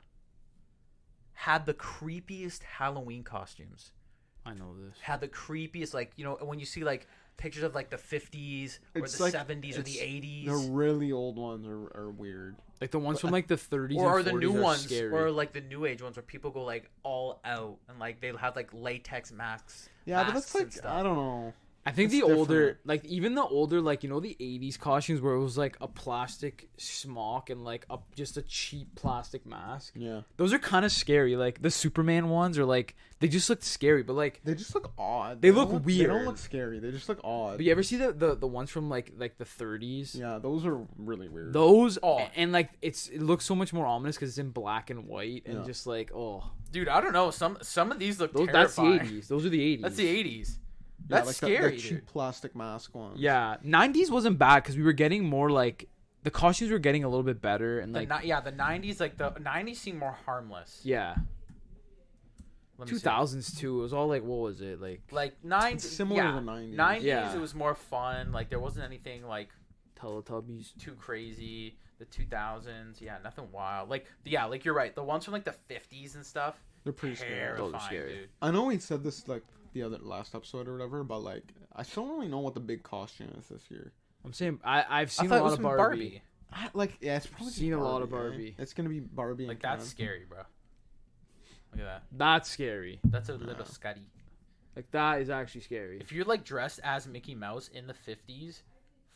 [SPEAKER 2] had the creepiest Halloween costumes?
[SPEAKER 1] I know this.
[SPEAKER 2] Had the creepiest, like, you know, when you see like pictures of like the 50s or
[SPEAKER 3] It's
[SPEAKER 2] the
[SPEAKER 3] like-
[SPEAKER 2] 70s or the
[SPEAKER 3] it's-
[SPEAKER 2] 80s.
[SPEAKER 3] The really old ones are weird.
[SPEAKER 1] Like the ones from like the 30s
[SPEAKER 2] Or
[SPEAKER 1] and
[SPEAKER 2] the
[SPEAKER 1] 40s
[SPEAKER 2] new
[SPEAKER 1] are
[SPEAKER 2] ones,
[SPEAKER 1] scary.
[SPEAKER 2] or like the new age ones where people go like all out and like they'll have like latex masks.
[SPEAKER 3] Yeah, but
[SPEAKER 2] masks
[SPEAKER 3] that's
[SPEAKER 2] and
[SPEAKER 3] like,
[SPEAKER 2] stuff.
[SPEAKER 3] I don't know.
[SPEAKER 1] I think
[SPEAKER 3] It's
[SPEAKER 1] the older,
[SPEAKER 3] different.
[SPEAKER 1] like even the older, like you know the '80s costumes where it was like a plastic smock and like just a cheap plastic mask.
[SPEAKER 3] Yeah.
[SPEAKER 1] Those are kind of scary. Like the Superman ones are like they just look scary, but like.
[SPEAKER 3] They just look odd.
[SPEAKER 1] They look
[SPEAKER 3] They don't
[SPEAKER 1] weird.
[SPEAKER 3] look scary. They just look odd.
[SPEAKER 1] But you ever see the ones from like the 30s?
[SPEAKER 3] Yeah, those are really weird.
[SPEAKER 1] Those
[SPEAKER 2] Oh.
[SPEAKER 1] and like it looks so much more ominous because it's in black and white and
[SPEAKER 3] Yeah.
[SPEAKER 1] just like
[SPEAKER 2] Dude, I don't know. Some of these look
[SPEAKER 1] that's the
[SPEAKER 2] terrifying.
[SPEAKER 1] 80s. Those are the 80s.
[SPEAKER 2] That's the 80s.
[SPEAKER 3] Yeah,
[SPEAKER 2] That's
[SPEAKER 3] like
[SPEAKER 2] scary,
[SPEAKER 3] that cheap
[SPEAKER 2] dude.
[SPEAKER 3] plastic mask one.
[SPEAKER 1] Yeah, 90s wasn't bad because we were getting more like the costumes were getting a little bit better and like
[SPEAKER 2] The 90s, like the 90s seem more harmless.
[SPEAKER 1] yeah.
[SPEAKER 2] Let me see.
[SPEAKER 1] 2000s too. It was all like what was it like?
[SPEAKER 2] Like 90s,
[SPEAKER 3] It's similar to the 90s.
[SPEAKER 2] 90s,
[SPEAKER 1] Yeah.
[SPEAKER 2] it was more fun. Like there wasn't anything like
[SPEAKER 1] Teletubbies.
[SPEAKER 2] too crazy. The 2000s, yeah, nothing wild. Like yeah, like you're right. The ones from like the 50s and stuff,
[SPEAKER 3] They're pretty scary.
[SPEAKER 2] terrifying,
[SPEAKER 1] Those are scary.
[SPEAKER 2] dude.
[SPEAKER 3] I know we said this like the last episode or whatever, but like I still don't really know what the big costume is this year.
[SPEAKER 1] I'm saying I've seen
[SPEAKER 2] I
[SPEAKER 1] a
[SPEAKER 2] thought it
[SPEAKER 1] lot
[SPEAKER 2] was
[SPEAKER 1] of
[SPEAKER 2] from
[SPEAKER 1] Barbie.
[SPEAKER 3] Yeah, it's probably just
[SPEAKER 1] Seen a lot of
[SPEAKER 3] eh?
[SPEAKER 1] Barbie.
[SPEAKER 3] It's gonna be Barbie.
[SPEAKER 2] Like
[SPEAKER 3] and
[SPEAKER 2] that's
[SPEAKER 3] Ken.
[SPEAKER 2] scary, bro. Look at that.
[SPEAKER 1] That's scary.
[SPEAKER 2] That's a little scary.
[SPEAKER 1] Like that is actually scary.
[SPEAKER 2] If you're like dressed as Mickey Mouse in the 50s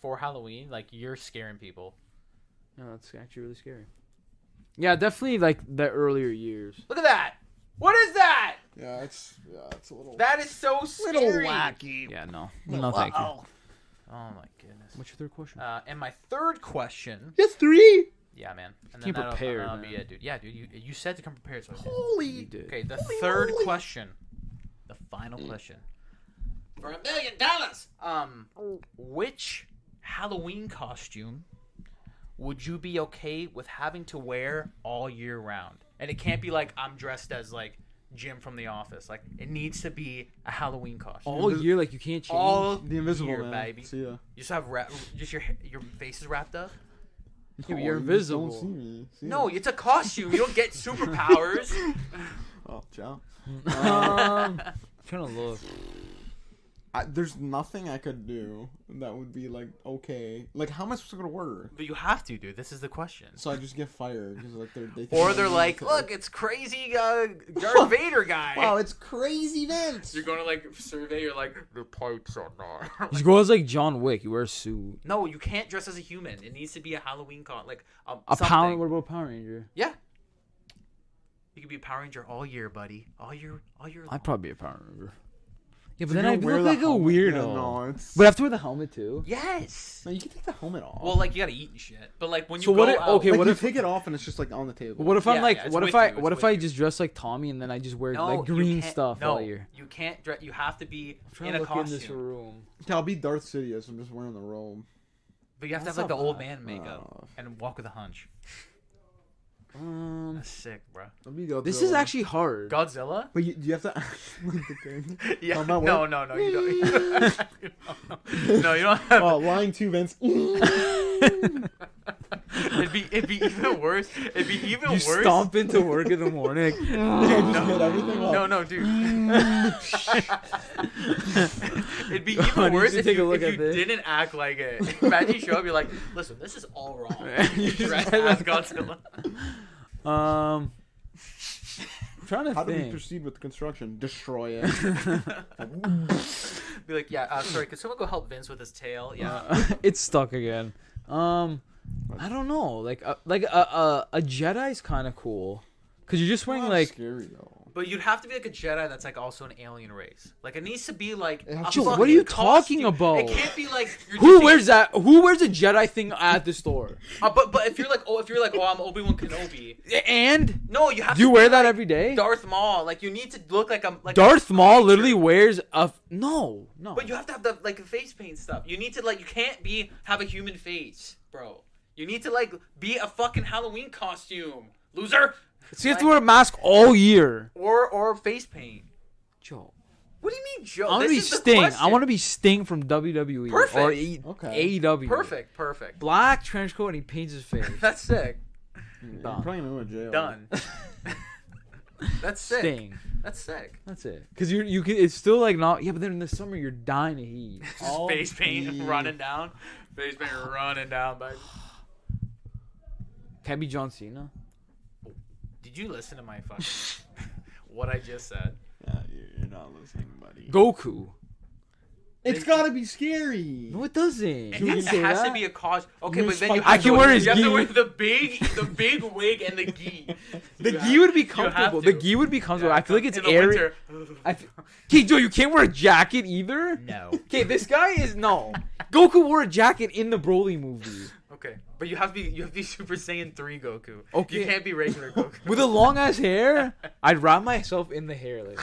[SPEAKER 2] for Halloween, like you're scaring people.
[SPEAKER 1] No, that's actually really scary. Yeah, definitely like the earlier years.
[SPEAKER 2] Look at that. What is that?
[SPEAKER 3] Yeah, it's a little.
[SPEAKER 2] That is so scary.
[SPEAKER 3] little wacky.
[SPEAKER 1] Yeah, no, no, thank you.
[SPEAKER 2] Oh my goodness.
[SPEAKER 1] What's your third question?
[SPEAKER 2] And my third question.
[SPEAKER 3] It's 3.
[SPEAKER 2] Yeah, man. And
[SPEAKER 1] Came
[SPEAKER 2] that'll
[SPEAKER 1] prepared,
[SPEAKER 2] be
[SPEAKER 1] man.
[SPEAKER 2] it, dude. Yeah, dude. You said to come prepared, so I did.
[SPEAKER 1] You
[SPEAKER 3] Holy.
[SPEAKER 1] did.
[SPEAKER 2] Okay, the
[SPEAKER 3] Holy
[SPEAKER 2] third
[SPEAKER 3] moly.
[SPEAKER 2] question. The final question. For $1 million. Which Halloween costume would you be okay with having to wear all year round? And it can't be like I'm dressed as like Jim from The Office. Like it needs to be a Halloween costume.
[SPEAKER 1] All year, like you can't change.
[SPEAKER 2] All
[SPEAKER 3] The Invisible
[SPEAKER 2] year,
[SPEAKER 3] Man.
[SPEAKER 2] baby.
[SPEAKER 3] See ya.
[SPEAKER 2] You just have just your face is wrapped up.
[SPEAKER 1] Yeah, but
[SPEAKER 3] No,
[SPEAKER 1] you're
[SPEAKER 3] you just
[SPEAKER 1] invisible.
[SPEAKER 3] Don't see me. See
[SPEAKER 2] No,
[SPEAKER 3] ya.
[SPEAKER 2] it's a costume. You don't get superpowers.
[SPEAKER 3] Oh, ciao.
[SPEAKER 1] I'm trying to look.
[SPEAKER 3] There's nothing I could do that would be like okay. Like how am I supposed to go to work?
[SPEAKER 2] But you have to, dude. This is the question.
[SPEAKER 3] So I just get fired because like they think
[SPEAKER 2] Or
[SPEAKER 3] I'm
[SPEAKER 2] they're
[SPEAKER 3] a
[SPEAKER 2] like,
[SPEAKER 3] military.
[SPEAKER 2] look, it's crazy Darth Vader guy.
[SPEAKER 3] Wow, it's crazy Vince.
[SPEAKER 2] You're going to like survey. You're like, the pipes are not.
[SPEAKER 1] You go as like John Wick. You wear a suit.
[SPEAKER 2] No, you can't dress as a human. It needs to be a Halloween like
[SPEAKER 1] A
[SPEAKER 2] something.
[SPEAKER 1] Power. What about Power Ranger?
[SPEAKER 2] Yeah. You could be a Power Ranger all year, buddy. All year.
[SPEAKER 1] I'd probably be a Power Ranger. Yeah, but
[SPEAKER 3] You're
[SPEAKER 1] then
[SPEAKER 3] gonna
[SPEAKER 1] I'd
[SPEAKER 3] wear
[SPEAKER 1] look
[SPEAKER 3] the
[SPEAKER 1] like a
[SPEAKER 3] helmet.
[SPEAKER 1] weirdo.
[SPEAKER 3] Yeah, no, it's.
[SPEAKER 1] But I have to wear the helmet too.
[SPEAKER 2] Yes.
[SPEAKER 3] No, you can take the helmet off.
[SPEAKER 2] Well, like you gotta eat and shit. But like when you
[SPEAKER 1] So
[SPEAKER 2] go
[SPEAKER 1] what if-
[SPEAKER 2] out,
[SPEAKER 1] okay,
[SPEAKER 3] like
[SPEAKER 1] what
[SPEAKER 3] you
[SPEAKER 1] if-
[SPEAKER 3] take it off and it's just like on the table?
[SPEAKER 1] What if I'm
[SPEAKER 2] Yeah,
[SPEAKER 1] like?
[SPEAKER 2] yeah, it's
[SPEAKER 1] what
[SPEAKER 2] with
[SPEAKER 1] if I?
[SPEAKER 2] you,
[SPEAKER 1] What
[SPEAKER 2] it's
[SPEAKER 1] if I
[SPEAKER 2] with you.
[SPEAKER 1] just dress like Tommy and then I just wear
[SPEAKER 2] no,
[SPEAKER 1] like
[SPEAKER 2] you
[SPEAKER 1] green
[SPEAKER 2] can't-
[SPEAKER 1] stuff
[SPEAKER 2] no,
[SPEAKER 1] all year?
[SPEAKER 2] You can't dress. You have to be
[SPEAKER 1] I'm trying
[SPEAKER 2] in
[SPEAKER 1] to
[SPEAKER 2] a
[SPEAKER 1] look
[SPEAKER 2] costume.
[SPEAKER 1] in this room.
[SPEAKER 3] I'll be Darth Sidious. I'm just wearing the robe.
[SPEAKER 2] But you have to have
[SPEAKER 1] That's
[SPEAKER 2] like the
[SPEAKER 1] not
[SPEAKER 2] old
[SPEAKER 1] bad.
[SPEAKER 2] man makeup and walk with a hunch. That's sick, bro.
[SPEAKER 1] This is actually hard.
[SPEAKER 2] Godzilla?
[SPEAKER 3] But you have to like the thing.
[SPEAKER 2] Yeah.
[SPEAKER 3] Talking about
[SPEAKER 2] No,
[SPEAKER 3] what?
[SPEAKER 2] no, you don't. No, you don't have.
[SPEAKER 3] Oh, lying to Vince.
[SPEAKER 2] It'd be even worse. It'd be even
[SPEAKER 1] You
[SPEAKER 2] worse.
[SPEAKER 1] stomp into work in the morning.
[SPEAKER 3] Just made everything up.
[SPEAKER 2] No, dude. It'd be
[SPEAKER 1] I
[SPEAKER 2] even
[SPEAKER 1] need
[SPEAKER 2] worse
[SPEAKER 1] to
[SPEAKER 2] if
[SPEAKER 1] take a
[SPEAKER 2] you
[SPEAKER 1] look at this.
[SPEAKER 2] didn't act like it. Imagine you show up, you're like, listen, this is all wrong. You dress as Godzilla.
[SPEAKER 1] I'm trying to
[SPEAKER 3] How do we
[SPEAKER 1] think.
[SPEAKER 3] proceed with the construction? Destroy it.
[SPEAKER 2] Be like, yeah, sorry, could someone go help Vince with his tail? Yeah.
[SPEAKER 1] It's stuck again. I don't know. Like a Jedi's kind of cool, cause you're just wearing
[SPEAKER 3] Not
[SPEAKER 1] like.
[SPEAKER 3] scary though.
[SPEAKER 2] But you'd have to be like a Jedi that's like also an alien race. Like it needs to be like.
[SPEAKER 3] It has
[SPEAKER 2] a
[SPEAKER 3] to be-
[SPEAKER 1] Joe,
[SPEAKER 2] fucking
[SPEAKER 1] what are you
[SPEAKER 2] costume.
[SPEAKER 1] talking about?
[SPEAKER 2] It can't be like. You're
[SPEAKER 1] Who
[SPEAKER 2] just
[SPEAKER 1] wears that? Who wears a Jedi thing at the store?
[SPEAKER 2] But if you're like I'm Obi-Wan Kenobi.
[SPEAKER 1] And
[SPEAKER 2] No, you have.
[SPEAKER 1] do you
[SPEAKER 2] to
[SPEAKER 1] wear
[SPEAKER 2] be
[SPEAKER 1] that
[SPEAKER 2] like
[SPEAKER 1] every day?
[SPEAKER 2] Darth Maul, like you need to look like I'm like
[SPEAKER 1] Darth
[SPEAKER 2] a
[SPEAKER 1] Maul
[SPEAKER 2] creature.
[SPEAKER 1] literally wears a no.
[SPEAKER 2] But you have to have the like the face paint stuff. You need to like you can't have a human face, bro. You need to like be a fucking Halloween costume, loser.
[SPEAKER 1] So you have to wear a mask all year.
[SPEAKER 2] Or face paint.
[SPEAKER 1] Joe,
[SPEAKER 2] What do you mean, Joe?
[SPEAKER 1] I want to
[SPEAKER 2] This
[SPEAKER 1] be
[SPEAKER 2] is the
[SPEAKER 1] Sting. I
[SPEAKER 2] question.
[SPEAKER 1] want to be Sting from WWE
[SPEAKER 2] Perfect.
[SPEAKER 1] or
[SPEAKER 3] Okay.
[SPEAKER 1] AEW.
[SPEAKER 2] Perfect.
[SPEAKER 1] Black trench coat and he paints his face.
[SPEAKER 2] That's sick.
[SPEAKER 3] You're
[SPEAKER 1] Done.
[SPEAKER 3] probably gonna go to jail.
[SPEAKER 2] Done. That's sick.
[SPEAKER 1] Sting.
[SPEAKER 2] That's sick.
[SPEAKER 1] That's it. Cause you can. It's still like not. Yeah, but then in the summer you're dying to heat.
[SPEAKER 3] I'll
[SPEAKER 2] Face paint
[SPEAKER 3] be-
[SPEAKER 2] running down. Face paint running down, baby.
[SPEAKER 1] Can I be John Cena?
[SPEAKER 2] Did you listen to my fucking what I just said?
[SPEAKER 3] Yeah, you're not listening, buddy.
[SPEAKER 1] Goku.
[SPEAKER 3] It's gotta be scary.
[SPEAKER 1] No, it doesn't.
[SPEAKER 2] It
[SPEAKER 1] Can you
[SPEAKER 2] has
[SPEAKER 1] say
[SPEAKER 2] to
[SPEAKER 1] that?
[SPEAKER 2] be a cause. Okay,
[SPEAKER 3] You're
[SPEAKER 2] but then you
[SPEAKER 3] spiked-
[SPEAKER 2] have
[SPEAKER 1] I
[SPEAKER 2] to
[SPEAKER 1] can
[SPEAKER 2] wear,
[SPEAKER 1] wear his
[SPEAKER 2] you have to
[SPEAKER 1] gi.
[SPEAKER 2] wear the big wig and the gi.
[SPEAKER 1] The
[SPEAKER 2] You
[SPEAKER 1] gi
[SPEAKER 2] have-
[SPEAKER 1] would be
[SPEAKER 2] you have
[SPEAKER 1] comfortable.
[SPEAKER 2] to.
[SPEAKER 1] The gi would be comfortable.
[SPEAKER 2] Yeah,
[SPEAKER 1] I feel like it's
[SPEAKER 2] in the
[SPEAKER 1] airy.
[SPEAKER 2] winter.
[SPEAKER 1] Okay, Joe, you can't wear a jacket either.
[SPEAKER 2] No.
[SPEAKER 1] Okay, this guy is no. Goku wore a jacket in the Broly movie
[SPEAKER 2] Okay, but you have to be Super Saiyan 3 Goku.
[SPEAKER 1] Okay.
[SPEAKER 2] You can't be regular Goku.
[SPEAKER 1] with a long ass hair. I'd wrap myself in the hair like.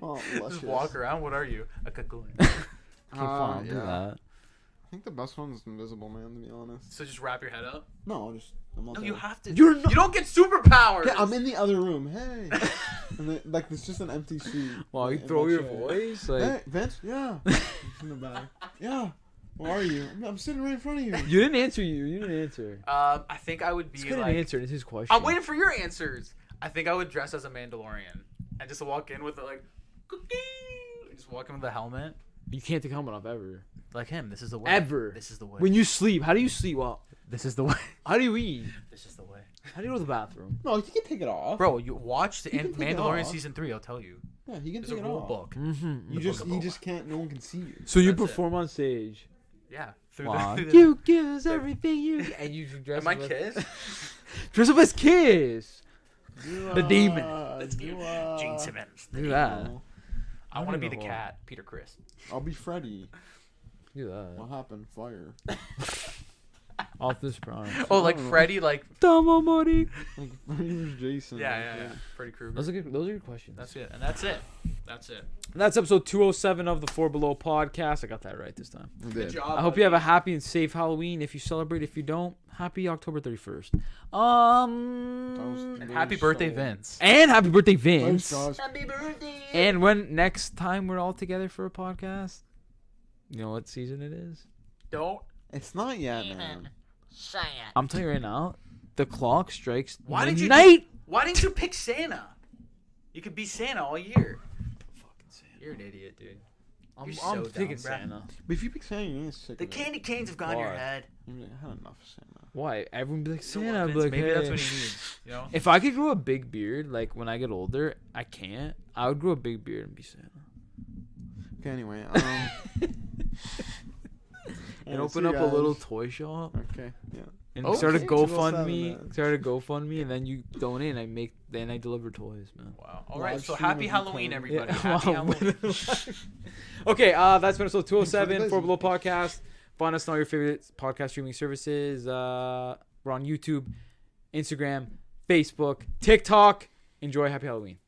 [SPEAKER 3] Oh,
[SPEAKER 2] Just
[SPEAKER 3] luscious.
[SPEAKER 2] walk around. What are you? A cocoon.
[SPEAKER 1] Okay, fine, I'll do
[SPEAKER 3] yeah.
[SPEAKER 1] that.
[SPEAKER 3] I think the best one is Invisible Man, to be honest.
[SPEAKER 2] So just wrap your head up.
[SPEAKER 3] No, I'm not
[SPEAKER 2] No,
[SPEAKER 3] there.
[SPEAKER 2] you have to.
[SPEAKER 1] You're not-
[SPEAKER 2] You don't get superpowers.
[SPEAKER 3] Yeah, I'm in the other room. Hey. And then, like, it's just an empty suit.
[SPEAKER 1] Wow, you
[SPEAKER 3] in
[SPEAKER 1] throw
[SPEAKER 3] my
[SPEAKER 1] your
[SPEAKER 3] chair.
[SPEAKER 1] voice like.
[SPEAKER 3] Hey, Vince? Yeah. In the back. Yeah. Where are you? I'm sitting right in front of you.
[SPEAKER 1] You didn't answer. You didn't answer.
[SPEAKER 2] I think I would be
[SPEAKER 1] He's couldn't
[SPEAKER 2] like.
[SPEAKER 1] answer. This is his question.
[SPEAKER 2] I'm waiting for your answers. I think I would dress as a Mandalorian and just walk in with it like, cookie. Just walk in with a helmet.
[SPEAKER 1] You can't take helmet off ever.
[SPEAKER 2] Like him. This is the way.
[SPEAKER 1] Ever.
[SPEAKER 2] This is the way.
[SPEAKER 1] When you sleep, how do you sleep? Well,
[SPEAKER 2] This is the way.
[SPEAKER 1] how do you eat?
[SPEAKER 2] This is the way.
[SPEAKER 1] How do you go to the bathroom?
[SPEAKER 3] No, you can take it off.
[SPEAKER 2] Bro, you watch the
[SPEAKER 3] You can take it
[SPEAKER 2] Mandalorian
[SPEAKER 3] off.
[SPEAKER 2] season 3. I'll tell you.
[SPEAKER 3] Yeah, he can
[SPEAKER 2] There's
[SPEAKER 3] take
[SPEAKER 2] a
[SPEAKER 3] it
[SPEAKER 2] rule
[SPEAKER 3] off.
[SPEAKER 2] book.
[SPEAKER 1] Mm-hmm.
[SPEAKER 3] You
[SPEAKER 2] The
[SPEAKER 3] just,
[SPEAKER 2] book of
[SPEAKER 3] you
[SPEAKER 2] Boba.
[SPEAKER 3] just can't. No one can see you.
[SPEAKER 1] So you
[SPEAKER 2] That's it.
[SPEAKER 1] perform on stage.
[SPEAKER 2] Yeah. Through
[SPEAKER 1] Wow.
[SPEAKER 2] the,
[SPEAKER 1] You give us everything you and you dress
[SPEAKER 2] Am I
[SPEAKER 1] up as-
[SPEAKER 2] Kiss?
[SPEAKER 1] Dress up as Kiss. The demon.
[SPEAKER 2] Let's do Gene Simmons.
[SPEAKER 1] Do that.
[SPEAKER 2] I want to be the
[SPEAKER 1] know.
[SPEAKER 2] cat. Peter Chris.
[SPEAKER 3] I'll be Freddy.
[SPEAKER 1] Do that.
[SPEAKER 3] What happened? Fire.
[SPEAKER 1] Off this prime.
[SPEAKER 2] Oh, like Freddy, like
[SPEAKER 1] Tamo Mori.
[SPEAKER 3] Like Freddy was Jason.
[SPEAKER 2] yeah. Freddy Krueger.
[SPEAKER 1] Those are good questions.
[SPEAKER 2] That's it, and that's it. That's it.
[SPEAKER 1] And that's episode 207 of the Four Below podcast. I got that right this time.
[SPEAKER 3] We
[SPEAKER 2] Good
[SPEAKER 3] did.
[SPEAKER 2] job.
[SPEAKER 1] I hope you have a happy and safe Halloween. If you celebrate, if you don't, happy October 31st.
[SPEAKER 2] And happy birthday, Vince.
[SPEAKER 1] And happy birthday,
[SPEAKER 3] Thanks,
[SPEAKER 1] Vince.
[SPEAKER 3] guys.
[SPEAKER 2] Happy birthday.
[SPEAKER 1] And when next time we're all together for a podcast, you know what season it is?
[SPEAKER 2] Don't.
[SPEAKER 3] It's not yet, man.
[SPEAKER 1] I'm telling you right now, the clock strikes
[SPEAKER 2] Why did you?
[SPEAKER 1] midnight.
[SPEAKER 2] Why didn't you pick Santa? You could be Santa all year.
[SPEAKER 1] Fucking Santa.
[SPEAKER 2] You're an idiot, dude.
[SPEAKER 1] I'm
[SPEAKER 2] You're so
[SPEAKER 1] thinking
[SPEAKER 2] dumb, bruh.
[SPEAKER 1] Santa.
[SPEAKER 3] But if you pick Santa, you're gonna sick
[SPEAKER 2] The
[SPEAKER 3] of it.
[SPEAKER 2] candy canes have gone to your
[SPEAKER 1] Why?
[SPEAKER 2] head.
[SPEAKER 3] You're like, I had enough of Santa.
[SPEAKER 1] Why? Everyone be like
[SPEAKER 2] You know
[SPEAKER 1] Santa.
[SPEAKER 2] what,
[SPEAKER 1] I'd be
[SPEAKER 2] Vince?
[SPEAKER 1] like,
[SPEAKER 2] Maybe that's
[SPEAKER 1] hey.
[SPEAKER 2] what he needs. You know.
[SPEAKER 1] If I could grow a big beard, like when I get older, I can't. I would grow a big beard and be Santa.
[SPEAKER 3] Okay, anyway.
[SPEAKER 1] And
[SPEAKER 3] Alright, see
[SPEAKER 1] open
[SPEAKER 3] you
[SPEAKER 1] up a little
[SPEAKER 3] guys.
[SPEAKER 1] toy shop
[SPEAKER 3] Okay, yeah.
[SPEAKER 1] and
[SPEAKER 2] Okay.
[SPEAKER 1] start a
[SPEAKER 3] 207
[SPEAKER 1] GoFundMe.
[SPEAKER 3] then.
[SPEAKER 1] Start a GoFundMe, and then you donate. And then I deliver toys, man.
[SPEAKER 2] Wow. All
[SPEAKER 3] Live
[SPEAKER 2] right. So
[SPEAKER 3] stream
[SPEAKER 2] happy
[SPEAKER 3] if you
[SPEAKER 2] Halloween,
[SPEAKER 3] can.
[SPEAKER 2] everybody.
[SPEAKER 1] Yeah.
[SPEAKER 2] Happy Halloween.
[SPEAKER 1] Okay, that's been episode 207,
[SPEAKER 3] Busy.
[SPEAKER 1] Four Below Podcast. Find us on all your favorite podcast streaming services. We're on YouTube, Instagram, Facebook, TikTok. Enjoy. Happy Halloween.